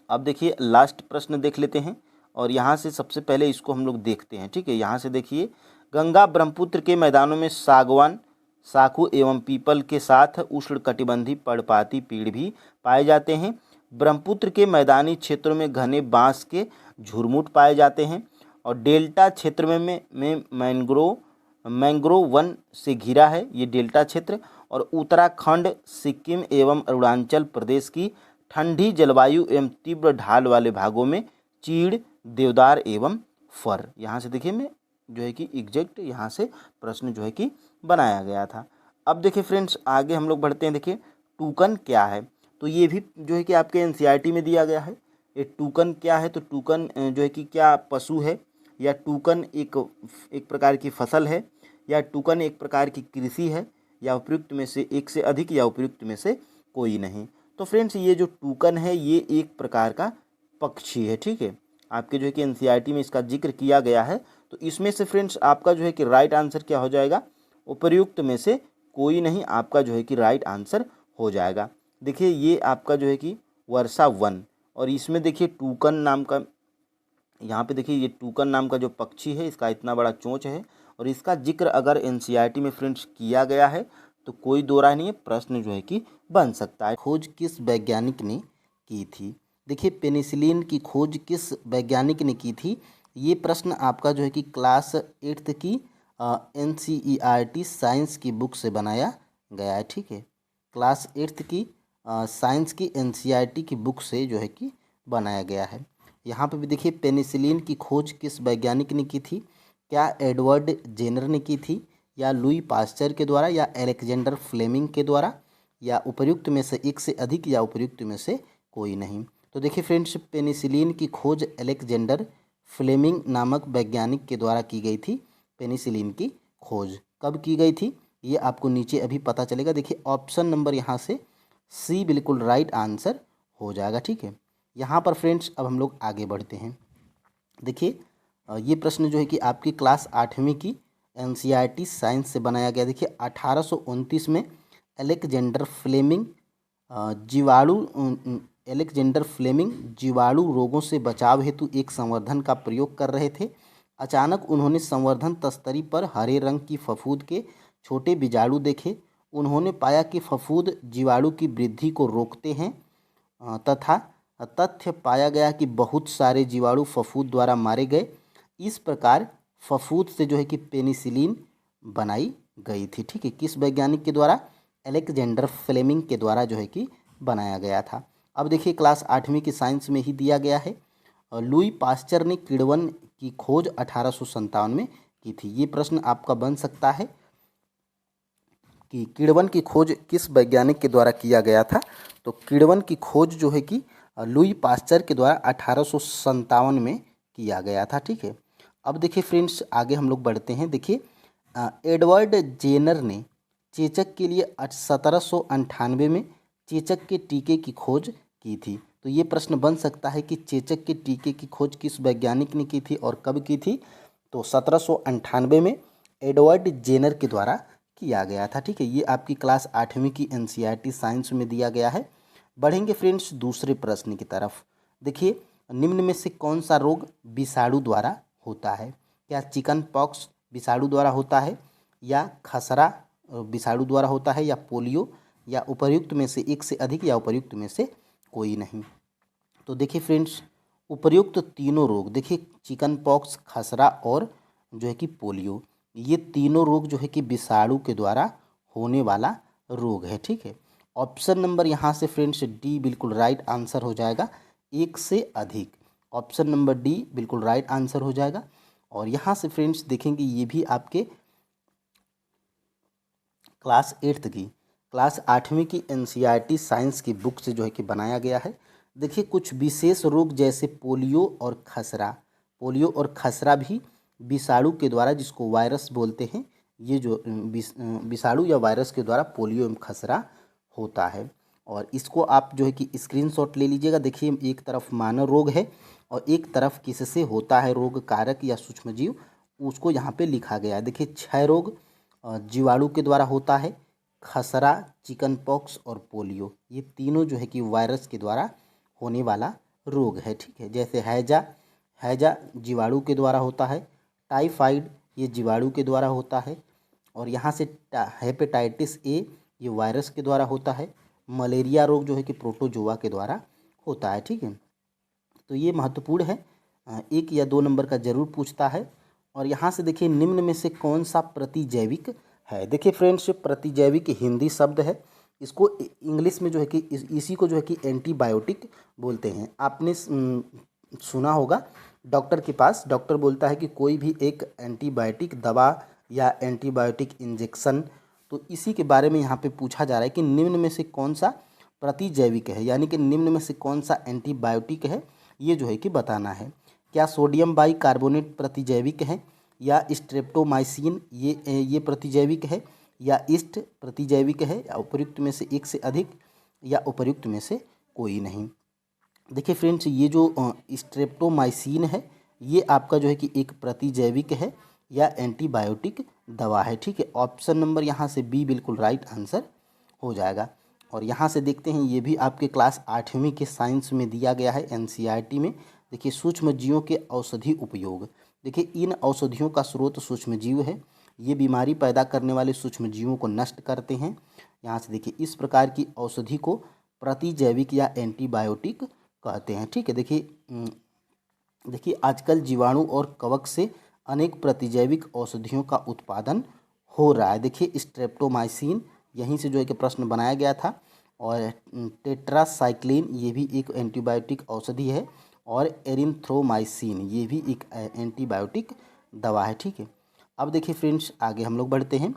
अब देखिए लास्ट प्रश्न देख लेते हैं, और यहाँ से सबसे पहले इसको हम लोग देखते हैं, ठीक है। यहाँ से देखिए गंगा ब्रह्मपुत्र के मैदानों में सागवान, साखू एवं पीपल के साथ उष्णकटिबंधीय पर्णपाती पेड़ भी पाए जाते हैं। ब्रह्मपुत्र के मैदानी क्षेत्रों में घने बांस के झुरमुट पाए जाते हैं, और डेल्टा क्षेत्र में मैंग्रोव वन से घिरा है ये डेल्टा क्षेत्र। और उत्तराखंड, सिक्किम एवं अरुणाचल प्रदेश की ठंडी जलवायु एवं तीव्र ढाल वाले भागों में चीड़, देवदार एवं फर। यहाँ से देखिए मैं जो है कि एग्जैक्ट यहाँ से प्रश्न जो है कि बनाया गया था। अब देखिए फ्रेंड्स आगे हम लोग बढ़ते हैं। देखिए टूकन क्या है, तो ये भी जो है कि आपके NCERT में दिया गया है। ये टूकन क्या है, तो टूकन जो है कि क्या पशु है, या टूकन एक प्रकार की फसल है, या टूकन एक प्रकार की कृषि है, या उपयुक्त में से एक से अधिक, या उपयुक्त में से कोई नहीं। तो फ्रेंड्स ये जो टूकन है ये एक प्रकार का पक्षी है, ठीक है। आपके जो है कि NCERT में इसका जिक्र किया गया है। तो इसमें से फ्रेंड्स आपका जो है कि राइट आंसर क्या हो जाएगा, उपयुक्त में से कोई नहीं आपका जो है कि राइट आंसर हो जाएगा। देखिए ये आपका जो है कि वर्षा वन, और इसमें देखिए टूकन नाम का, यहाँ पे देखिए ये टूकन नाम का जो पक्षी है इसका इतना बड़ा चोंच है, और इसका जिक्र अगर NCERT में फ्रेंड्स किया गया है तो कोई दो राय नहीं है, प्रश्न जो है कि बन सकता है। खोज किस वैज्ञानिक ने की थी। देखिए पेनिसिलिन की खोज किस वैज्ञानिक ने की थी, ये प्रश्न आपका जो है कि क्लास 8th की NCERT साइंस की बुक से बनाया गया है, ठीक है। क्लास 8th की साइंस की NCERT की बुक से जो है कि बनाया गया है। यहाँ पे भी देखिए पेनिसिलिन की खोज किस वैज्ञानिक ने की थी, क्या एडवर्ड जेनर ने की थी, या लुई पास्चर के द्वारा, या अलेक्जेंडर फ्लेमिंग के द्वारा, या उपयुक्त में से एक से अधिक, या उपयुक्त में से कोई नहीं। तो देखिए फ्रेंड्स पेनिसिलिन की खोज अलेक्जेंडर फ्लेमिंग नामक वैज्ञानिक के द्वारा की गई थी। पेनिसिलिन की खोज कब की गई थी ये आपको नीचे अभी पता चलेगा। देखिए ऑप्शन नंबर यहाँ से सी बिल्कुल राइट आंसर हो जाएगा, ठीक है। यहाँ पर फ्रेंड्स अब हम लोग आगे बढ़ते हैं। देखिए ये प्रश्न जो है कि आपकी क्लास 8वीं की एनसीईआरटी साइंस से बनाया गया। देखिए 1829 में अलेक्जेंडर फ्लेमिंग जीवाणु रोगों से बचाव हेतु एक संवर्धन का प्रयोग कर रहे थे। अचानक उन्होंने संवर्धन तस्तरी पर हरे रंग की फफूंद के छोटे बीजाणु देखे। उन्होंने पाया कि फफूंद जीवाणु की वृद्धि को रोकते हैं तथा तथ्य पाया गया कि बहुत सारे जीवाणु फफूंद द्वारा मारे गए। इस प्रकार फफूंद से जो है कि पेनिसिलिन बनाई गई थी। ठीक है, किस वैज्ञानिक के द्वारा? अलेक्जेंडर फ्लेमिंग के द्वारा जो है कि बनाया गया था। अब देखिए क्लास 8वीं की साइंस में ही दिया गया है। लुई पास्चर ने किण्वन की खोज 1857 में की थी। ये प्रश्न आपका बन सकता है कि किण्वन की खोज किस वैज्ञानिक के द्वारा किया गया था। तो किण्वन की खोज जो है कि लुई पास्चर के द्वारा 1857 में किया गया था। ठीक है, अब देखिए फ्रेंड्स आगे हम लोग बढ़ते हैं। देखिए एडवर्ड जेनर ने चेचक के लिए 1798 में चेचक के टीके की खोज की थी। तो ये प्रश्न बन सकता है कि चेचक के टीके की खोज किस वैज्ञानिक ने की थी और कब की थी? तो 1798 में एडवर्ड जेनर के द्वारा किया गया था। ठीक है, ये आपकी क्लास 8वीं की एनसीईआरटी साइंस में दिया गया है। बढ़ेंगे फ्रेंड्स दूसरे प्रश्न की तरफ। देखिए निम्न में से कौन सा रोग विषाणु द्वारा होता है? क्या चिकन पॉक्स विषाणु द्वारा होता है, या खसरा विषाणु द्वारा होता है, या पोलियो, या उपर्युक्त में से एक से अधिक, या उपर्युक्त में से कोई नहीं? तो देखिए फ्रेंड्स उपर्युक्त तीनों रोग, देखिए चिकन पॉक्स, खसरा और जो है कि पोलियो, ये तीनों रोग जो है कि विषाणु के द्वारा होने वाला रोग है। ठीक है, ऑप्शन नंबर यहाँ से फ्रेंड्स डी बिल्कुल राइट आंसर हो जाएगा, एक से अधिक। ऑप्शन नंबर डी बिल्कुल राइट आंसर हो जाएगा। और यहाँ से फ्रेंड्स देखेंगे ये भी आपके क्लास 8वीं की एनसीईआरटी साइंस की बुक से जो है कि बनाया गया है। देखिए कुछ विशेष रोग जैसे पोलियो और खसरा भी विषाणु के द्वारा, जिसको वायरस बोलते हैं, ये जो विषाणु या वायरस के द्वारा पोलियो एवं खसरा होता है। और इसको आप जो है कि स्क्रीनशॉट ले लीजिएगा। देखिए एक तरफ मानव रोग है और एक तरफ किससे होता है रोग कारक या सूक्ष्मजीव, उसको यहाँ पे लिखा गया है। देखिए क्षय रोग जीवाणु के द्वारा होता है, खसरा, चिकन पॉक्स और पोलियो, ये तीनों जो है कि वायरस के द्वारा होने वाला रोग है। ठीक है, जैसे हैजा जीवाणु के द्वारा होता है, टाइफाइड ये जीवाणु के द्वारा होता है, और यहाँ से हेपेटाइटिस ए ये वायरस के द्वारा होता है। मलेरिया रोग जो है कि प्रोटोजोआ के द्वारा होता है। ठीक है, तो ये महत्वपूर्ण है, 1 या 2 नंबर का जरूर पूछता है। और यहाँ से देखिए निम्न में से कौन सा प्रतिजैविक है? देखिए फ्रेंड्स प्रतिजैविक हिंदी शब्द है, इसको इंग्लिश में जो है कि इसी को जो है कि एंटीबायोटिक बोलते हैं। आपने सुना होगा डॉक्टर के पास, डॉक्टर बोलता है कि कोई भी एक एंटीबायोटिक दवा या एंटीबायोटिक इंजेक्शन, तो इसी के बारे में यहाँ पे पूछा जा रहा है कि निम्न में से कौन सा प्रतिजैविक है, यानी कि निम्न में से कौन सा एंटीबायोटिक है, ये जो है कि बताना है। क्या सोडियम बाइकार्बोनेट प्रतिजैविक है, या स्ट्रेप्टोमाइसिन ये प्रतिजैविक है, या ईस्ट प्रतिजैविक है, या उपर्युक्त में से एक से अधिक, या उपर्युक्त में से कोई नहीं? देखिए फ्रेंड्स ये जो स्ट्रेप्टोमाइसिन है ये आपका जो है कि एक प्रतिजैविक है या एंटीबायोटिक दवा है। ठीक है, ऑप्शन नंबर यहाँ से बी बिल्कुल राइट आंसर हो जाएगा। और यहाँ से देखते हैं ये भी आपके क्लास 8वीं के साइंस में दिया गया है एनसीईआरटी में। देखिए सूक्ष्मजीवों के औषधि उपयोग, देखिए इन औषधियों का स्रोत सूक्ष्मजीव है, ये बीमारी पैदा करने वाले सूक्ष्मजीवों को नष्ट करते हैं। यहाँ से देखिए इस प्रकार की औषधि को प्रतिजैविक या एंटीबायोटिक कहते हैं। ठीक है, देखिए आजकल जीवाणु और कवक से अनेक प्रतिजैविक औषधियों का उत्पादन हो रहा है। देखिए स्ट्रेप्टोमाइसिन यहीं से जो है कि प्रश्न बनाया गया था, और टेट्रासाइक्लिन ये भी एक एंटीबायोटिक औषधि है, और एरिथ्रोमाइसिन ये भी एक एंटीबायोटिक दवा है। ठीक है, अब देखिए फ्रेंड्स आगे हम लोग बढ़ते हैं।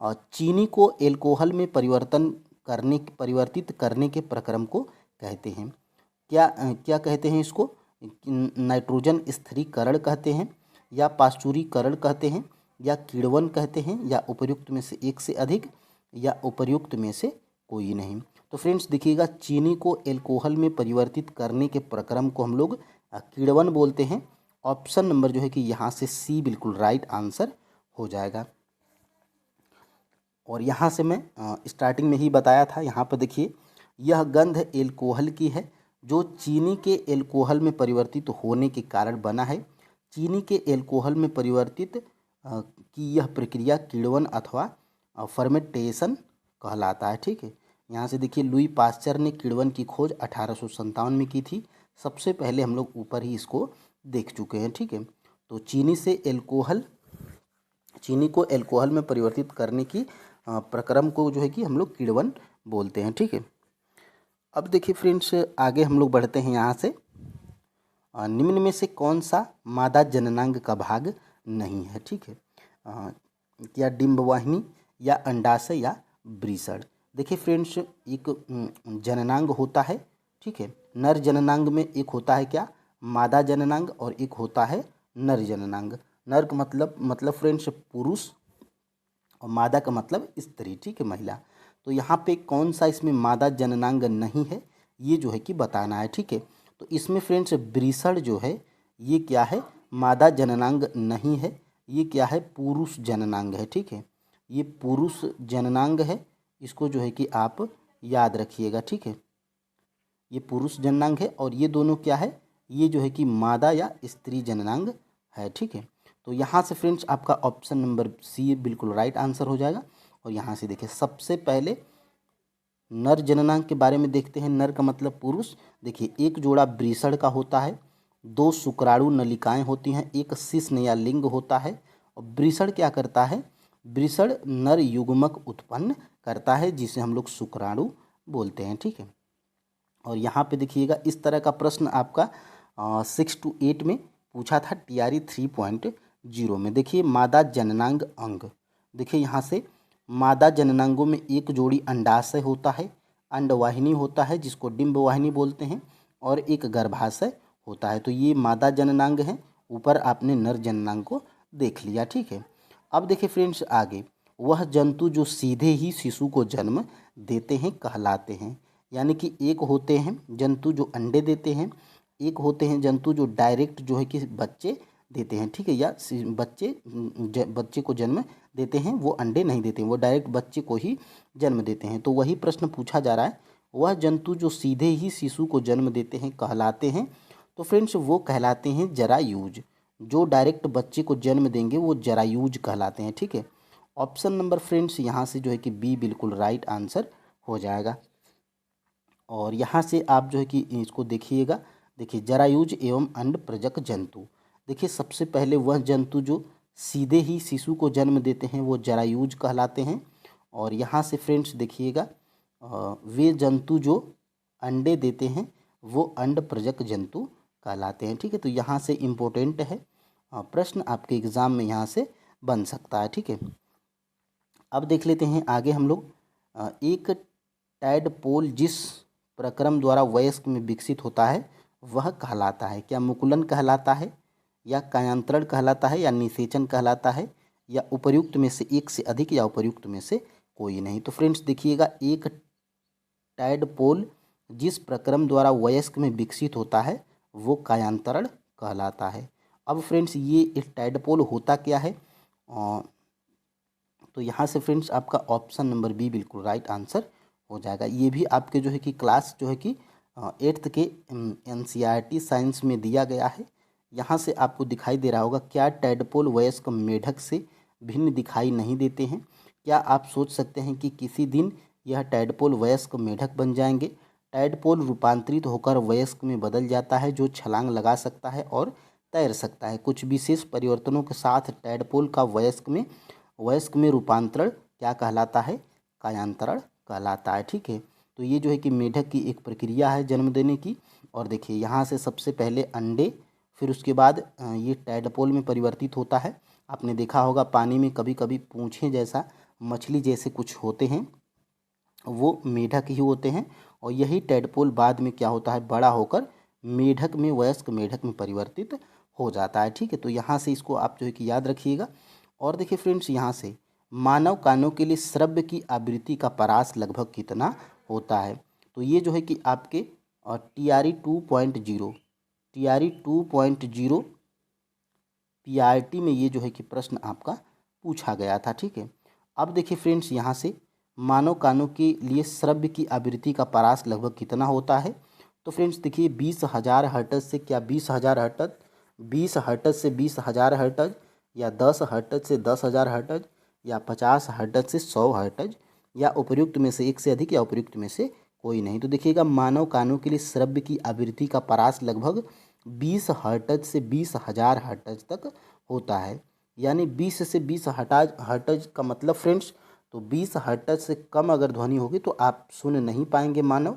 और चीनी को एल्कोहल में परिवर्तित करने के प्रक्रम को कहते हैं। क्या कहते हैं इसको? नाइट्रोजन स्थिरीकरण कहते हैं, या पाश्चुरीकरण कहते हैं, या किण्वन कहते हैं, या उपर्युक्त में से एक से अधिक, या उपर्युक्त में से कोई नहीं? तो फ्रेंड्स देखिएगा चीनी को एल्कोहल में परिवर्तित करने के प्रक्रम को हम लोग किण्वन बोलते हैं। ऑप्शन नंबर जो है कि यहाँ से सी बिल्कुल राइट आंसर हो जाएगा। और यहाँ से मैं स्टार्टिंग में ही बताया था, यहाँ पर देखिए यह गंध एल्कोहल की है जो चीनी के एल्कोहल में परिवर्तित होने के कारण बना है। चीनी के एल्कोहल में परिवर्तित की यह प्रक्रिया किण्वन अथवा फर्मेंटेशन कहलाता है। ठीक है, यहाँ से देखिए लुई पास्चर ने किण्वन की खोज 1857 में की थी। सबसे पहले हम लोग ऊपर ही इसको देख चुके हैं। ठीक है, तो चीनी को एल्कोहल में परिवर्तित करने की प्रक्रम को जो है कि हम लोग किण्वन बोलते हैं। ठीक है, अब देखिए फ्रेंड्स आगे हम लोग बढ़ते हैं। यहाँ से निम्न में से कौन सा मादा जननांग का भाग नहीं है। ठीक है, या डिंबवाहिनी या अंडाशय या वृषण। देखिए फ्रेंड्स एक जननांग होता है। ठीक है, नर जननांग में एक होता है क्या, मादा जननांग, और एक होता है नर जननांग। नर का मतलब फ्रेंड्स पुरुष, और मादा का मतलब स्त्री। ठीक है, महिला। तो यहाँ पे कौन सा इसमें मादा जननांग नहीं है, ये जो है कि बताना है। ठीक है, तो इसमें फ्रेंड्स वृषण जो है ये क्या है, मादा जननांग नहीं है, ये क्या है, पुरुष जननांग है। ठीक है, ये पुरुष जननांग है, इसको जो है कि आप याद रखिएगा। ठीक है, ये पुरुष जननांग है, और ये दोनों क्या है, ये जो है कि मादा या स्त्री जननांग है। ठीक है, तो यहाँ से फ्रेंड्स आपका ऑप्शन नंबर सी बिल्कुल राइट आंसर हो जाएगा। और यहाँ से देखिए सबसे पहले नर जननांग के बारे में देखते हैं। नर का मतलब पुरुष। देखिए एक जोड़ा वृषण का होता है, 2 शुक्राणु नलिकाएं होती हैं, एक शिश्न या लिंग होता है। और वृषण क्या करता है, वृषण नर युग्मक उत्पन्न करता है जिसे हम लोग शुक्राणु बोलते हैं। ठीक है, और यहाँ पे देखिएगा इस तरह का प्रश्न आपका 6 to 8 में पूछा था TRE 3.0 में। देखिए मादा जननांग अंग। देखिए यहाँ से मादा जननांगों में एक जोड़ी अंडाशय होता है, अंडवाहिनी होता है जिसको डिंबवाहिनी बोलते हैं, और एक गर्भाशय होता है। तो ये मादा जननांग है। ऊपर आपने नर जननांग को देख लिया। ठीक है, अब देखिए फ्रेंड्स आगे, वह जंतु जो सीधे ही शिशु को जन्म देते हैं कहलाते हैं। यानी कि एक होते हैं जंतु जो अंडे देते हैं, एक होते हैं जंतु जो डायरेक्ट जो है कि बच्चे देते हैं। ठीक है, या बच्चे को जन्म देते हैं, वो अंडे नहीं देते हैं, वो डायरेक्ट बच्चे को ही जन्म देते हैं। तो वही प्रश्न पूछा जा रहा है, वह जंतु जो सीधे ही शिशु को जन्म देते हैं कहलाते हैं। तो फ्रेंड्स वो कहलाते हैं जरायुज। जो डायरेक्ट बच्चे को जन्म देंगे वो जरायुज कहलाते हैं। ठीक है, ऑप्शन नंबर फ्रेंड्स यहाँ से जो है कि बी बिल्कुल राइट आंसर हो जाएगा। और यहाँ से आप जो है कि इसको देखिएगा। देखिए जरायुज एवं अंड प्रजक जंतु। देखिए सबसे पहले वह जंतु जो सीधे ही शिशु को जन्म देते हैं वो जरायुज कहलाते हैं। और यहाँ से फ्रेंड्स देखिएगा वे जंतु जो अंडे देते हैं वो अंड प्रजक जंतु कहलाते हैं। ठीक है, तो यहाँ से इम्पोर्टेंट है, प्रश्न आपके एग्ज़ाम में यहाँ से बन सकता है। ठीक है, अब देख लेते हैं आगे हम लोग। एक टैडपोल जिस प्रक्रम द्वारा वयस्क में विकसित होता है वह कहलाता है क्या, मुकुलन कहलाता है, या कायांतरण कहलाता है, या निषेचन कहलाता है, या उपर्युक्त में से एक से अधिक, या उपर्युक्त में से कोई नहीं। तो फ्रेंड्स देखिएगा एक टैडपोल जिस प्रक्रम द्वारा वयस्क में विकसित होता है वो कायांतरण कहलाता है। अब फ्रेंड्स ये एक टैडपोल होता क्या है, तो यहाँ से फ्रेंड्स आपका ऑप्शन नंबर बी बिल्कुल राइट आंसर हो जाएगा। ये भी आपके जो है कि क्लास जो है कि 8th के NCERT साइंस में दिया गया है। यहाँ से आपको दिखाई दे रहा होगा, क्या टैडपोल वयस्क मेढक से भिन्न दिखाई नहीं देते हैं। क्या आप सोच सकते हैं कि किसी दिन यह टैडपोल वयस्क मेढक बन जाएंगे। टैडपोल रूपांतरित होकर वयस्क में बदल जाता है जो छलांग लगा सकता है और तैर सकता है। कुछ विशेष परिवर्तनों के साथ टैडपोल का वयस्क में रूपांतरण क्या कहलाता है, कायांतरण कहलाता है। ठीक है, तो ये जो है कि मेढक की एक प्रक्रिया है जन्म देने की। और देखिए यहाँ से सबसे पहले अंडे, फिर उसके बाद ये टैडपोल में परिवर्तित होता है। आपने देखा होगा पानी में कभी कभी पूँछें जैसा मछली जैसे कुछ होते हैं, वो मेढक ही होते हैं। और यही टैडपोल बाद में क्या होता है, बड़ा होकर मेढक में, वयस्क मेढक में परिवर्तित हो जाता है। ठीक है, तो यहाँ से इसको आप जो है कि याद रखिएगा। और देखिए फ्रेंड्स यहाँ से मानव कानों के लिए श्रव्य की आवृत्ति का परास लगभग कितना होता है। तो ये जो है कि आपके TRE 2.0 PRT में ये जो है कि प्रश्न आपका पूछा गया था। ठीक है, अब देखिए फ्रेंड्स, यहाँ से मानव कानों के लिए श्रव्य की आवृत्ति का परास लगभग कितना होता है। तो फ्रेंड्स देखिए 20,000 हर्ट्ज से क्या 20,000 हर्ट्ज, 20 हर्ट्ज से 20,000 हर्ट्ज, या 10 हर्ट्ज से 10,000 हर्ट्ज, या 50 हर्ट्ज से 100 हर्ट्ज, या उपर्युक्त में से एक से अधिक, या उपर्युक्त में से कोई नहीं। तो देखिएगा मानव कानों के लिए श्रव्य की आवृत्ति का परास लगभग 20 हर्ट्ज से 20,000 हर्ट्ज तक होता है। यानी 20 से 20 हर्ट्ज का मतलब फ्रेंड्स, तो 20 हर्ट्ज से कम अगर ध्वनि होगी तो आप सुन नहीं पाएंगे मानव,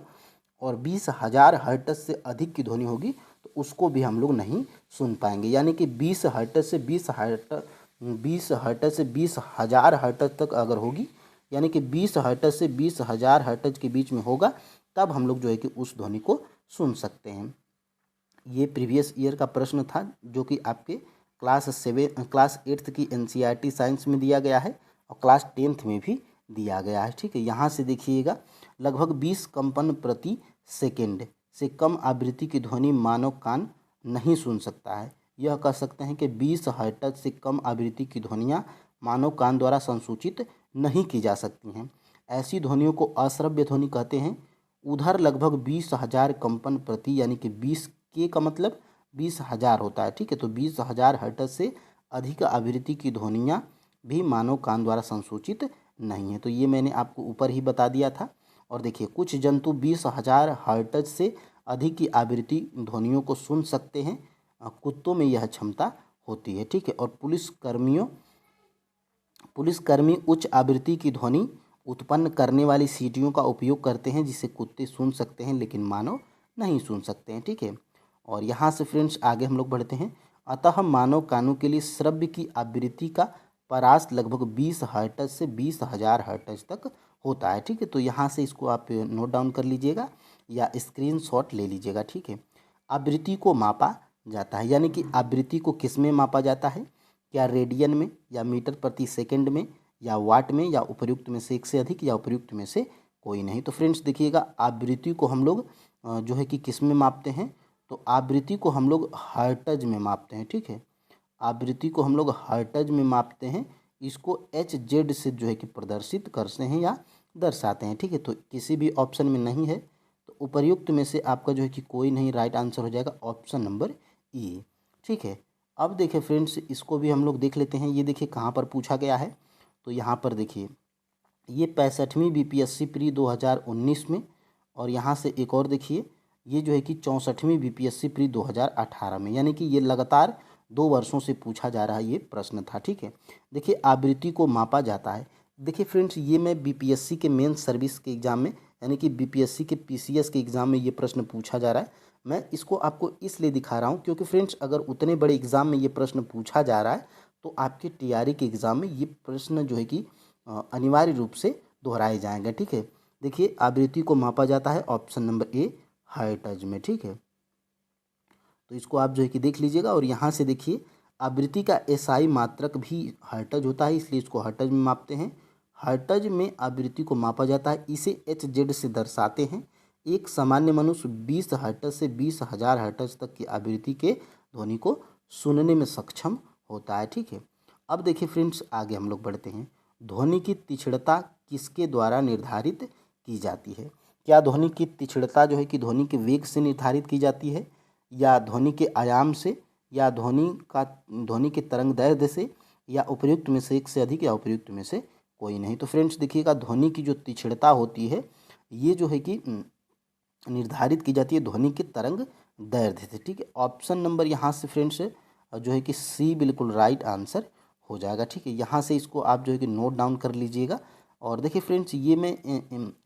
और 20,000 हर्ट्ज से अधिक की ध्वनि होगी तो उसको भी हम लोग नहीं सुन पाएंगे। यानी कि 20 हर्ट्ज से 20,000 हर्ट्ज तक अगर होगी, यानी कि 20 हर्ट्ज से 20,000 हर्ट्ज के बीच में होगा, तब हम लोग जो है कि उस ध्वनि को सुन सकते हैं। ये प्रीवियस ईयर का प्रश्न था जो कि आपके क्लास 8th की NCERT साइंस में दिया गया है और क्लास 10th में भी दिया गया है। ठीक है, यहाँ से देखिएगा लगभग 20 कंपन प्रति सेकेंड से कम आवृत्ति की ध्वनि मानव कान नहीं सुन सकता है। यह कह सकते हैं कि 20 हर्ट्ज से कम आवृत्ति की ध्वनियाँ मानव कान द्वारा संसूचित नहीं की जा सकती हैं। ऐसी ध्वनियों को अश्रव्य ध्वनि कहते हैं। उधर लगभग 20,000 कंपन प्रति, यानी कि 20 के का मतलब 20,000 होता है। ठीक है, तो 20,000 हर्ट्ज से अधिक आवृत्ति की ध्वनियाँ भी मानव कान द्वारा संसूचित नहीं है। तो ये मैंने आपको ऊपर ही बता दिया था। और देखिए कुछ जंतु 20,000 हर्ट्ज से अधिक की आवृत्ति ध्वनियों को सुन सकते हैं। कुत्तों में यह क्षमता होती है। ठीक है, और पुलिसकर्मी उच्च आवृत्ति की ध्वनि उत्पन्न करने वाली सीटियों का उपयोग करते हैं जिसे कुत्ते सुन सकते हैं लेकिन मानव नहीं सुन सकते हैं। ठीक है, और यहाँ से फ्रेंड्स आगे हम लोग बढ़ते हैं। अतः मानव कानों के लिए श्रव्य की आवृत्ति का परास लगभग 20 हर्ट्ज से 20,000 हर्ट्ज तक होता है। ठीक है, तो यहाँ से इसको आप नोट डाउन कर लीजिएगा या स्क्रीनशॉट ले लीजिएगा। ठीक है, आवृत्ति को मापा जाता है, यानी कि आवृत्ति को किस में मापा जाता है, क्या रेडियन में, या मीटर प्रति सेकंड में, या वाट में, या उपर्युक्त में से एक से अधिक, या उपर्युक्त में से कोई नहीं। तो फ्रेंड्स देखिएगा आवृत्ति को हम लोग जो है कि किस में मापते हैं, तो आवृत्ति को हम लोग हर्ट्ज में मापते हैं। ठीक है, आवृत्ति को हम लोग हर्ट्ज में मापते हैं। इसको HZ से जो है कि प्रदर्शित करते हैं या दर्शाते हैं। ठीक है, तो किसी भी ऑप्शन में नहीं है, तो उपर्युक्त में से आपका जो है कि कोई नहीं, राइट आंसर हो जाएगा ऑप्शन नंबर E। ठीक है, अब देखिए फ्रेंड्स इसको भी हम लोग देख लेते हैं। ये देखिए कहाँ पर पूछा गया है, तो यहाँ पर देखिए ये 65वीं BPSC प्री 2019 में, और यहाँ से एक और देखिए ये जो है कि 64वीं BPSC प्री 2018 में, यानी कि ये लगातार 2 वर्षों से पूछा जा रहा है ये प्रश्न था। ठीक है, देखिए आवृत्ति को मापा जाता है। देखिए फ्रेंड्स ये मैं BPSC के मेन सर्विस के एग्ज़ाम में, यानी कि BPSC के PCS के एग्ज़ाम में ये प्रश्न पूछा जा रहा है। मैं इसको आपको इसलिए दिखा रहा हूँ क्योंकि फ्रेंड्स अगर उतने बड़े एग्ज़ाम में ये प्रश्न पूछा जा रहा है तो आपके TRE के एग्ज़ाम में ये प्रश्न जो है कि अनिवार्य रूप से दोहराए जाएंगे। ठीक है, देखिए आवृत्ति को मापा जाता है ऑप्शन नंबर A हर्ट्ज में। ठीक है, तो इसको आप जो है कि देख लीजिएगा। और यहाँ से देखिए आवृत्ति का SI मात्रक भी हर्ट्ज होता है, इसलिए इसको हर्ट्ज में मापते हैं। हर्ट्ज में आवृत्ति को मापा जाता है, इसे HZ से दर्शाते हैं। एक सामान्य मनुष्य 20 हर्ट्ज से 20,000 हर्ट्ज तक की आवृत्ति के ध्वनि को सुनने में सक्षम होता है। ठीक है, अब देखिए फ्रेंड्स आगे हम लोग बढ़ते हैं। ध्वनि की तीक्ष्णता किसके द्वारा निर्धारित की जाती है। क्या ध्वनि की तीक्ष्णता जो है कि ध्वनि के वेग से निर्धारित की जाती है, या ध्वनि के आयाम से, या ध्वनि के तरंग दैर्ध्य से, या उपर्युक्त में से एक से अधिक, या उपर्युक्त में से कोई नहीं। तो फ्रेंड्स देखिएगा ध्वनि की जो तीक्ष्णता होती है ये जो है कि निर्धारित की जाती है ध्वनि के तरंग दैर्ध्य से। ठीक है, ऑप्शन नंबर यहाँ से फ्रेंड्स जो है कि C बिल्कुल राइट आंसर हो जाएगा। ठीक है, यहाँ से इसको आप जो है कि नोट डाउन कर लीजिएगा। और देखिए फ्रेंड्स ये मैं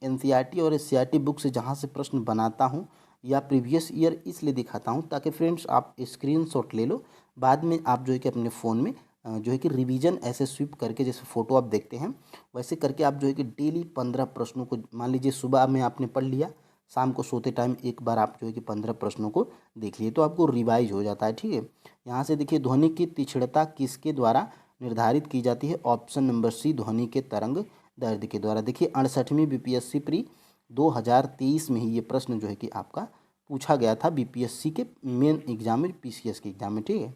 NCERT और SCERT बुक से जहाँ से प्रश्न बनाता हूँ या प्रीवियस ईयर इसलिए दिखाता हूँ ताकि फ्रेंड्स आप स्क्रीनशॉट ले लो, बाद में आप जो है कि अपने फ़ोन में जो है कि रिवीजन ऐसे स्वीप करके, जैसे फ़ोटो आप देखते हैं वैसे करके आप जो है कि डेली 15 प्रश्नों को, मान लीजिए सुबह में आपने पढ़ लिया, शाम को सोते टाइम एक बार आप जो है कि 15 प्रश्नों को देख लिए तो आपको रिवाइज हो जाता है। ठीक है, यहाँ से देखिए ध्वनि की तीक्ष्णता किसके द्वारा निर्धारित की जाती है, ऑप्शन नंबर C ध्वनि के तरंग दैर्ध्य के द्वारा। देखिए 68वीं BPSC प्री 2023 में ही ये प्रश्न जो है कि आपका पूछा गया था BPSC के मेन एग्जाम में, PCS के एग्जाम में। ठीक है,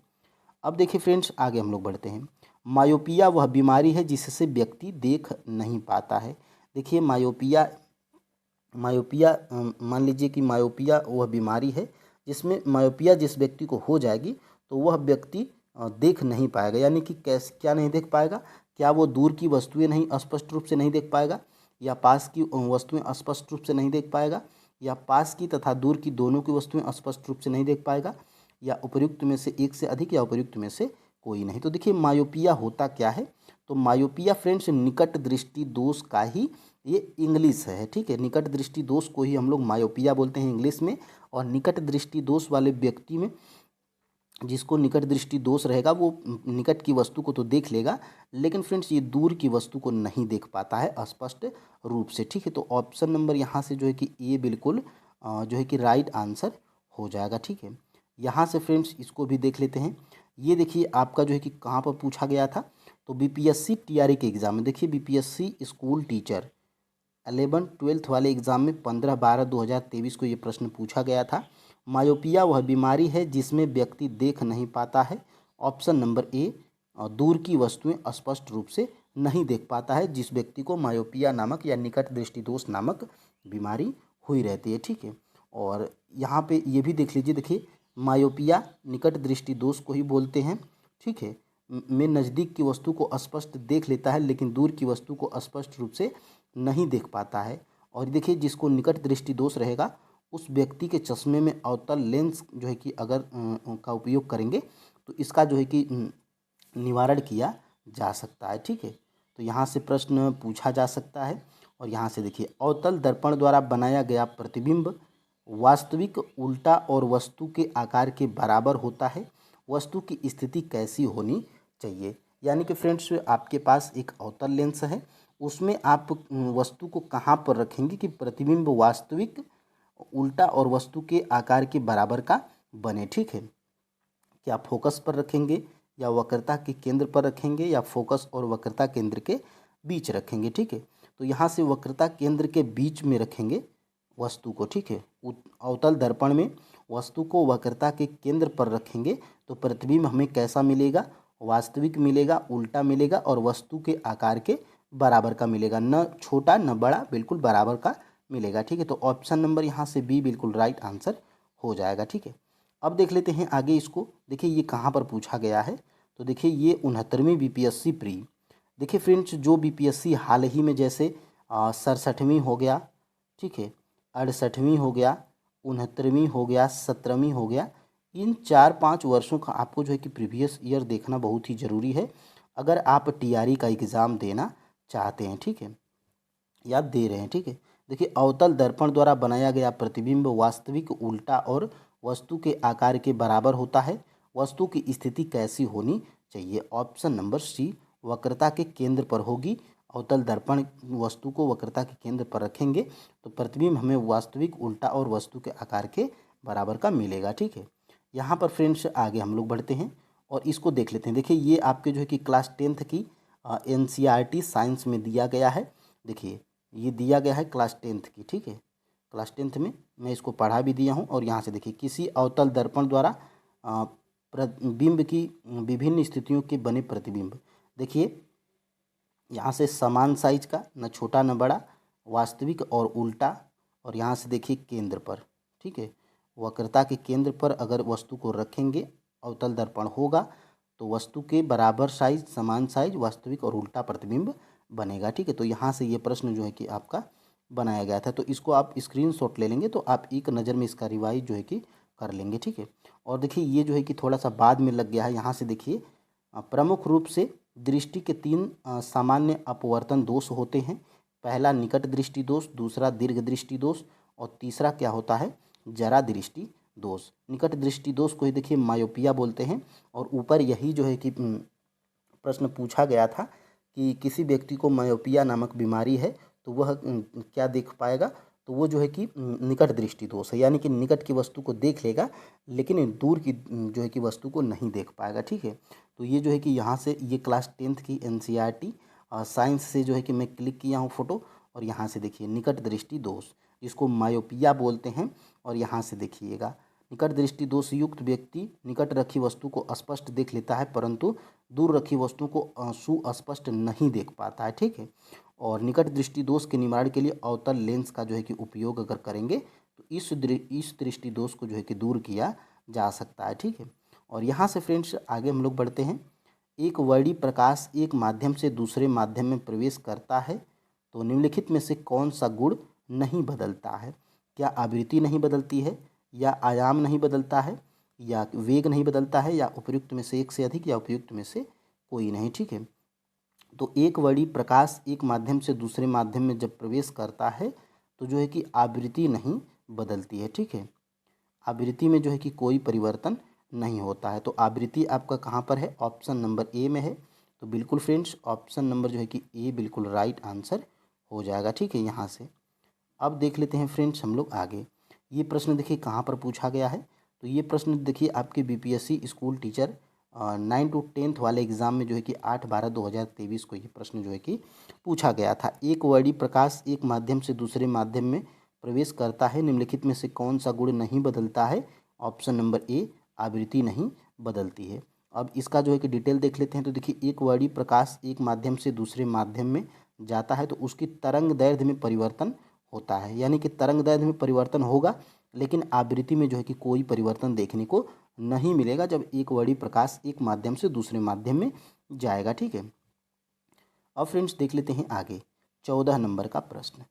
अब देखिए फ्रेंड्स आगे हम लोग बढ़ते हैं। मायोपिया वह बीमारी है जिससे व्यक्ति देख नहीं पाता है। देखिए मायोपिया मायोपिया मान लीजिए कि मायोपिया वह बीमारी है जिसमें मायोपिया जिस व्यक्ति को हो जाएगी तो वह व्यक्ति देख नहीं पाएगा। यानी कि कैसे क्या नहीं देख पाएगा? क्या वो दूर की वस्तुएं नहीं स्पष्ट रूप से नहीं देख पाएगा, या पास की वस्तुएं स्पष्ट रूप से नहीं देख पाएगा, या पास की तथा दूर की दोनों की वस्तुएं स्पष्ट रूप से नहीं देख पाएगा, या उपर्युक्त में से एक से अधिक, या उपर्युक्त में से कोई नहीं। तो देखिए मायोपिया होता क्या है? तो मायोपिया फ्रेंड्स निकट दृष्टि दोष का ही ये इंग्लिश है। ठीक है, निकट दृष्टि दोष को ही हम लोग मायोपिया बोलते हैं इंग्लिश में। और निकट दृष्टि दोष वाले व्यक्ति में, जिसको निकट दृष्टि दोष रहेगा, वो निकट की वस्तु को तो देख लेगा, लेकिन फ्रेंड्स ये दूर की वस्तु को नहीं देख पाता है स्पष्ट रूप से। ठीक है, तो ऑप्शन नंबर यहाँ से जो है कि ए बिल्कुल जो है कि राइट आंसर हो जाएगा। ठीक है, यहाँ से फ्रेंड्स इसको भी देख लेते हैं। ये देखिए आपका जो है कि कहाँ पर पूछा गया था, तो बीपीएससी टीआरई के एग्जाम में। देखिए बीपीएससी स्कूल टीचर 11-12 वाले एग्जाम में 15/12/2023 को ये प्रश्न पूछा गया था। मायोपिया वह बीमारी है जिसमें व्यक्ति देख नहीं पाता है। ऑप्शन नंबर ए, दूर की वस्तुएं स्पष्ट रूप से नहीं देख पाता है, जिस व्यक्ति को मायोपिया नामक या निकट दृष्टि दोष नामक बीमारी हुई रहती है। ठीक है, और यहाँ पे ये भी देख लीजिए। देखिए मायोपिया निकट दृष्टि दोष को ही बोलते हैं। ठीक है, में नज़दीक की वस्तु को स्पष्ट देख लेता है लेकिन दूर की वस्तु को स्पष्ट रूप से नहीं देख पाता है। और देखिए जिसको निकट दृष्टि दोष रहेगा उस व्यक्ति के चश्मे में अवतल लेंस जो है कि अगर का उपयोग करेंगे तो इसका जो है कि निवारण किया जा सकता है। ठीक है, तो यहाँ से प्रश्न पूछा जा सकता है। और यहाँ से देखिए अवतल दर्पण द्वारा बनाया गया प्रतिबिंब वास्तविक उल्टा और वस्तु के आकार के बराबर होता है। वस्तु की स्थिति कैसी होनी चाहिए? यानी कि फ्रेंड्स आपके पास एक अवतल लेंस है, उसमें आप वस्तु को कहाँ पर रखेंगे कि प्रतिबिंब वास्तविक उल्टा और वस्तु के आकार के बराबर का बने। ठीक है, क्या फोकस पर रखेंगे या वक्रता के केंद्र पर रखेंगे या फोकस और वक्रता केंद्र के बीच रखेंगे। ठीक है, तो यहाँ से वक्रता केंद्र के बीच में रखेंगे वस्तु को। ठीक है, अवतल दर्पण में वस्तु को वक्रता के केंद्र पर रखेंगे तो प्रतिबिंब हमें कैसा मिलेगा? वास्तविक मिलेगा, उल्टा मिलेगा और वस्तु के आकार के बराबर का मिलेगा, न छोटा न बड़ा, बिल्कुल बराबर का मिलेगा। ठीक है, तो ऑप्शन नंबर यहाँ से बी बिल्कुल राइट आंसर हो जाएगा। ठीक है, अब देख लेते हैं आगे इसको। देखिए ये कहाँ पर पूछा गया है, तो देखिए ये 69वीं बीपीएससी प्री। देखिए फ्रेंड्स जो बीपीएससी हाल ही में जैसे 67वीं हो गया, ठीक है, 68वीं हो गया, 69वीं हो गया, 17वीं हो गया, इन 4-5 वर्षों का आपको जो है कि प्रीवियस ईयर देखना बहुत ही ज़रूरी है अगर आप टीआरई का एग्ज़ाम देना चाहते हैं। ठीक है, या दे रहे हैं। ठीक है, देखिए अवतल दर्पण द्वारा बनाया गया प्रतिबिंब वास्तविक उल्टा और वस्तु के आकार के बराबर होता है। वस्तु की स्थिति कैसी होनी चाहिए? ऑप्शन नंबर सी, वक्रता के केंद्र पर होगी। अवतल दर्पण वस्तु को वक्रता के केंद्र पर रखेंगे तो प्रतिबिंब हमें वास्तविक उल्टा और वस्तु के आकार के बराबर का मिलेगा। ठीक है, यहाँ पर फ्रेंड्स आगे हम लोग बढ़ते हैं और इसको देख लेते हैं। देखिए ये आपके जो है कि क्लास 10th की एनसीईआरटी साइंस में दिया गया है। देखिए ये दिया गया है क्लास 10th की। ठीक है, क्लास 10th में मैं इसको पढ़ा भी दिया हूँ। और यहाँ से देखिए किसी अवतल दर्पण द्वारा प्रतिबिंब की विभिन्न स्थितियों के बने प्रतिबिंब। देखिए यहाँ से समान साइज का, न छोटा न बड़ा, वास्तविक और उल्टा, और यहाँ से देखिए केंद्र पर। ठीक है, वक्रता के केंद्र पर अगर वस्तु को रखेंगे अवतल दर्पण होगा तो वस्तु के बराबर साइज, समान साइज, वास्तविक और उल्टा प्रतिबिंब बनेगा। ठीक है, तो यहाँ से ये प्रश्न जो है कि आपका बनाया गया था, तो इसको आप स्क्रीनशॉट ले लेंगे तो आप एक नज़र में इसका रिवाइज जो है कि कर लेंगे। ठीक है, और देखिए ये जो है कि थोड़ा सा बाद में लग गया है। यहाँ से देखिए प्रमुख रूप से दृष्टि के 3 सामान्य अपवर्तन दोष होते हैं। पहला निकट दृष्टि दोष, दूसरा दीर्घ दृष्टि दोष और तीसरा क्या होता है? जरा दृष्टि दोष। निकट दृष्टि दोष को ही देखिए मायोपिया बोलते हैं। और ऊपर यही जो है कि प्रश्न पूछा गया था कि किसी व्यक्ति को मायोपिया नामक बीमारी है तो वह क्या देख पाएगा? तो वो जो है कि निकट दृष्टि दोष है, यानी कि निकट की वस्तु को देख लेगा लेकिन दूर की जो है कि वस्तु को नहीं देख पाएगा। ठीक है, तो ये जो है कि यहाँ से ये क्लास 10th की एनसीईआरटी साइंस से जो है कि मैं क्लिक किया हूँ फ़ोटो। और यहाँ से देखिए निकट दृष्टि दोष, जिसको मायोपिया बोलते हैं। और यहाँ से देखिएगा निकट दृष्टि दोष युक्त व्यक्ति निकट रखी वस्तु को स्पष्ट देख लेता है परंतु दूर रखी वस्तुओं को सुस्पष्ट नहीं देख पाता है, ठीक है। और निकट दृष्टि दोष के निवारण के लिए अवतल लेंस का जो है कि उपयोग अगर करेंगे तो इस दृष्टि दोष को जो है कि दूर किया जा सकता है, ठीक है। और यहाँ से फ्रेंड्स आगे हम लोग बढ़ते हैं। एक वर्णी प्रकाश एक माध्यम से दूसरे माध्यम में प्रवेश करता है तो निम्नलिखित में से कौन सा गुण नहीं बदलता है? क्या आवृत्ति नहीं बदलती है, या आयाम नहीं बदलता है, या वेग नहीं बदलता है, या उपयुक्त में से एक से अधिक, या उपयुक्त में से कोई नहीं, ठीक है। तो एक वर्णी प्रकाश एक माध्यम से दूसरे माध्यम में जब प्रवेश करता है तो जो है कि आवृत्ति नहीं बदलती है, ठीक है। आवृत्ति में जो है कि कोई परिवर्तन नहीं होता है। तो आवृत्ति आपका कहाँ पर है? ऑप्शन नंबर ए में है। तो बिल्कुल फ्रेंड्स ऑप्शन नंबर जो है कि ए बिल्कुल राइट आंसर हो जाएगा, ठीक है। यहाँ से अब देख लेते हैं फ्रेंड्स हम लोग आगे। ये प्रश्न देखिए कहाँ पर पूछा गया है। तो ये प्रश्न देखिए आपके बीपीएससी स्कूल टीचर 9 to 10 वाले एग्जाम में जो है कि 8/12/2023 को ये प्रश्न जो है कि पूछा गया था। एक वर्णी प्रकाश एक माध्यम से दूसरे माध्यम में प्रवेश करता है, निम्नलिखित में से कौन सा गुण नहीं बदलता है? ऑप्शन नंबर ए, आवृत्ति नहीं बदलती है। अब इसका जो है कि डिटेल देख लेते हैं। तो देखिए एक वर्णी प्रकाश एक माध्यम से दूसरे माध्यम में जाता है तो उसकी तरंग दैर्ध्य में परिवर्तन होता है, यानी कि तरंग दैर्ध्य में परिवर्तन होगा, लेकिन आवृत्ति में जो है कि कोई परिवर्तन देखने को नहीं मिलेगा जब एक वर्णी प्रकाश एक माध्यम से दूसरे माध्यम में जाएगा, ठीक है। अब फ्रेंड्स देख लेते हैं आगे 14 नंबर का प्रश्न।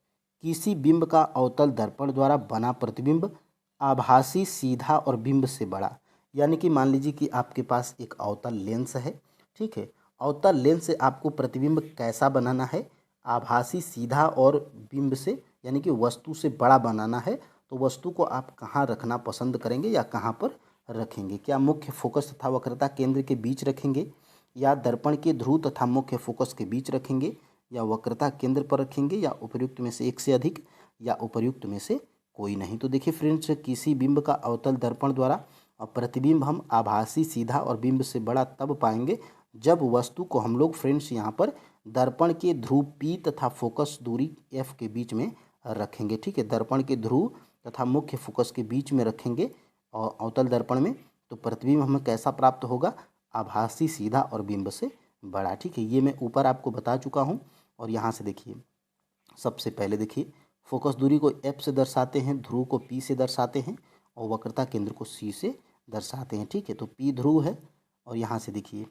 किसी बिंब का अवतल दर्पण द्वारा बना प्रतिबिंब आभासी, सीधा और बिंब से बड़ा, यानी कि मान लीजिए कि आपके पास एक अवतल लेंस है, ठीक है। अवतल लेंस से आपको प्रतिबिंब कैसा बनाना है? आभासी, सीधा और बिंब से, यानी कि वस्तु से बड़ा बनाना है। तो वस्तु को आप कहाँ रखना पसंद करेंगे या कहाँ पर रखेंगे? क्या मुख्य फोकस तथा वक्रता केंद्र के बीच रखेंगे, या दर्पण के ध्रुव तथा मुख्य फोकस के बीच रखेंगे, या वक्रता केंद्र पर रखेंगे, या उपर्युक्त में से एक से अधिक, या उपर्युक्त में से कोई नहीं? तो देखिए फ्रेंड्स किसी बिंब का अवतल दर्पण द्वारा प्रतिबिंब हम आभासी, सीधा और बिंब से बड़ा तब पाएंगे जब वस्तु को हम लोग फ्रेंड्स यहाँ पर दर्पण के ध्रुव P तथा फोकस दूरी F के बीच में रखेंगे, ठीक है। दर्पण के ध्रुव तथा मुख्य फोकस के बीच में रखेंगे और अवतल दर्पण में, तो प्रतिबिंब हमें कैसा प्राप्त होगा? आभासी, सीधा और बिंब से बड़ा, ठीक है। ये मैं ऊपर आपको बता चुका हूँ। और यहाँ से देखिए सबसे पहले देखिए फोकस दूरी को F से दर्शाते हैं, ध्रुव को P से दर्शाते हैं और वक्रता केंद्र को C से दर्शाते हैं, ठीक है। तो P ध्रुव है और यहाँ से देखिए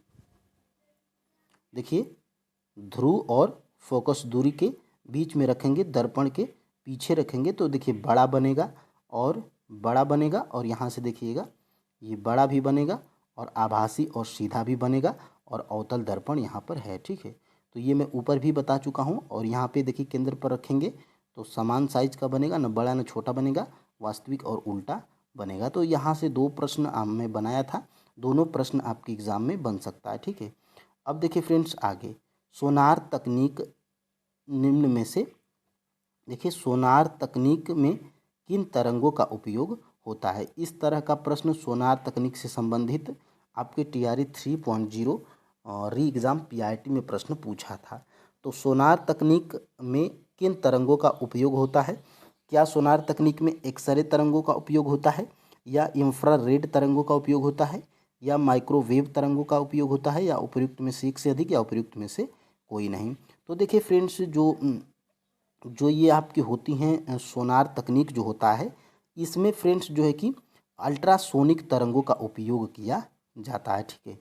ध्रुव और फोकस दूरी के बीच में रखेंगे, दर्पण के पीछे रखेंगे तो देखिए बड़ा बनेगा और यहाँ से देखिएगा ये बड़ा भी बनेगा और आभासी और सीधा भी बनेगा और अवतल दर्पण यहाँ पर है, ठीक है। तो ये मैं ऊपर भी बता चुका हूँ। और यहाँ पे देखिए केंद्र पर रखेंगे तो समान साइज का बनेगा, न बड़ा न छोटा बनेगा, वास्तविक और उल्टा बनेगा। तो यहाँ से 2 प्रश्न मैं बनाया था, दोनों प्रश्न आपके एग्जाम में बन सकता है, ठीक है। अब देखिए फ्रेंड्स आगे सोनार तकनीक निम्न में से देखिए सोनार तकनीक में किन तरंगों का उपयोग होता है? इस तरह का प्रश्न सोनार तकनीक से संबंधित आपके TRE 3.0 री एग्ज़ाम PRT में प्रश्न पूछा था। तो सोनार तकनीक में किन तरंगों का उपयोग होता है? क्या सोनार तकनीक में एक्सरे तरंगों का उपयोग होता है, या इंफ्रारेड तरंगों का उपयोग होता है, या माइक्रोवेव तरंगों का उपयोग होता है, या उपयुक्त में से एक से अधिक, या उपयुक्त में से कोई नहीं? तो देखिए फ्रेंड्स जो ये आपकी होती हैं सोनार तकनीक जो होता है, इसमें फ्रेंड्स जो है कि अल्ट्रासोनिक तरंगों का उपयोग किया जाता है, ठीक है।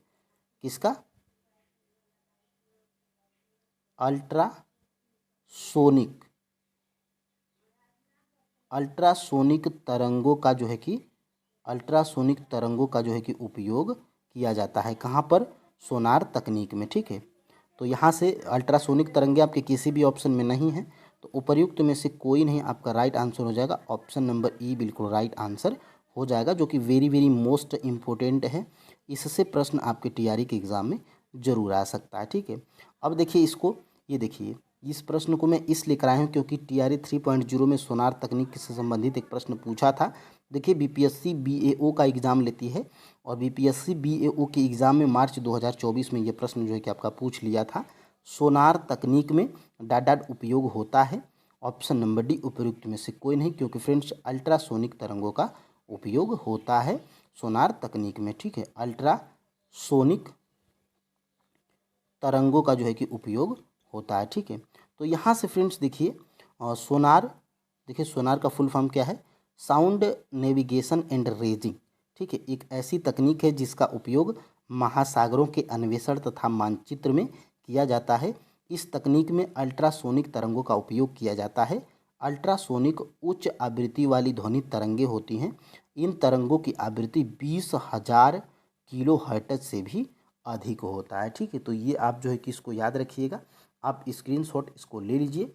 किसका? अल्ट्रासोनिक तरंगों का जो है कि उपयोग किया जाता है। कहाँ पर? सोनार तकनीक में, ठीक है। तो यहाँ से अल्ट्रासोनिक तरंगे आपके किसी भी ऑप्शन में नहीं है, तो उपर्युक्त में से कोई नहीं आपका राइट आंसर हो जाएगा। ऑप्शन नंबर ई बिल्कुल राइट आंसर हो जाएगा, जो कि वेरी वेरी मोस्ट इम्पोर्टेंट है। इससे प्रश्न आपके TRE के एग्ज़ाम में जरूर आ सकता है, ठीक है। अब देखिए इसको, ये देखिए इस प्रश्न को मैं इसलिए कराया हूँ क्योंकि TRE 3.0 में सोनार तकनीक से संबंधित एक प्रश्न पूछा था। देखिए BPSC BAO का एग्ज़ाम लेती है और BPSC BAO के एग्ज़ाम में मार्च 2024 में ये प्रश्न जो है कि आपका पूछ लिया था। सोनार तकनीक में डाट उपयोग होता है। ऑप्शन नंबर डी उपयुक्त में से कोई नहीं, क्योंकि फ्रेंड्स अल्ट्रासोनिक तरंगों का उपयोग होता है सोनार तकनीक में, ठीक है। अल्ट्रासोनिक तरंगों का जो है कि उपयोग होता है। ठीक है, तो यहाँ से फ्रेंड्स देखिए सोनार, देखिए सोनार का फुल फॉर्म क्या है, साउंड नेविगेशन एंड रेजिंग। ठीक है, एक ऐसी तकनीक है जिसका उपयोग महासागरों के अन्वेषण तथा मानचित्र में किया जाता है। इस तकनीक में अल्ट्रासोनिक तरंगों का उपयोग किया जाता है। अल्ट्रासोनिक उच्च आवृत्ति वाली ध्वनि तरंगें होती हैं। इन तरंगों की आवृत्ति 20,000 किलो हर्ट्ज से भी अधिक होता है। ठीक है, तो ये आप जो है कि इसको याद रखिएगा, आप स्क्रीनशॉट इसको ले लीजिए।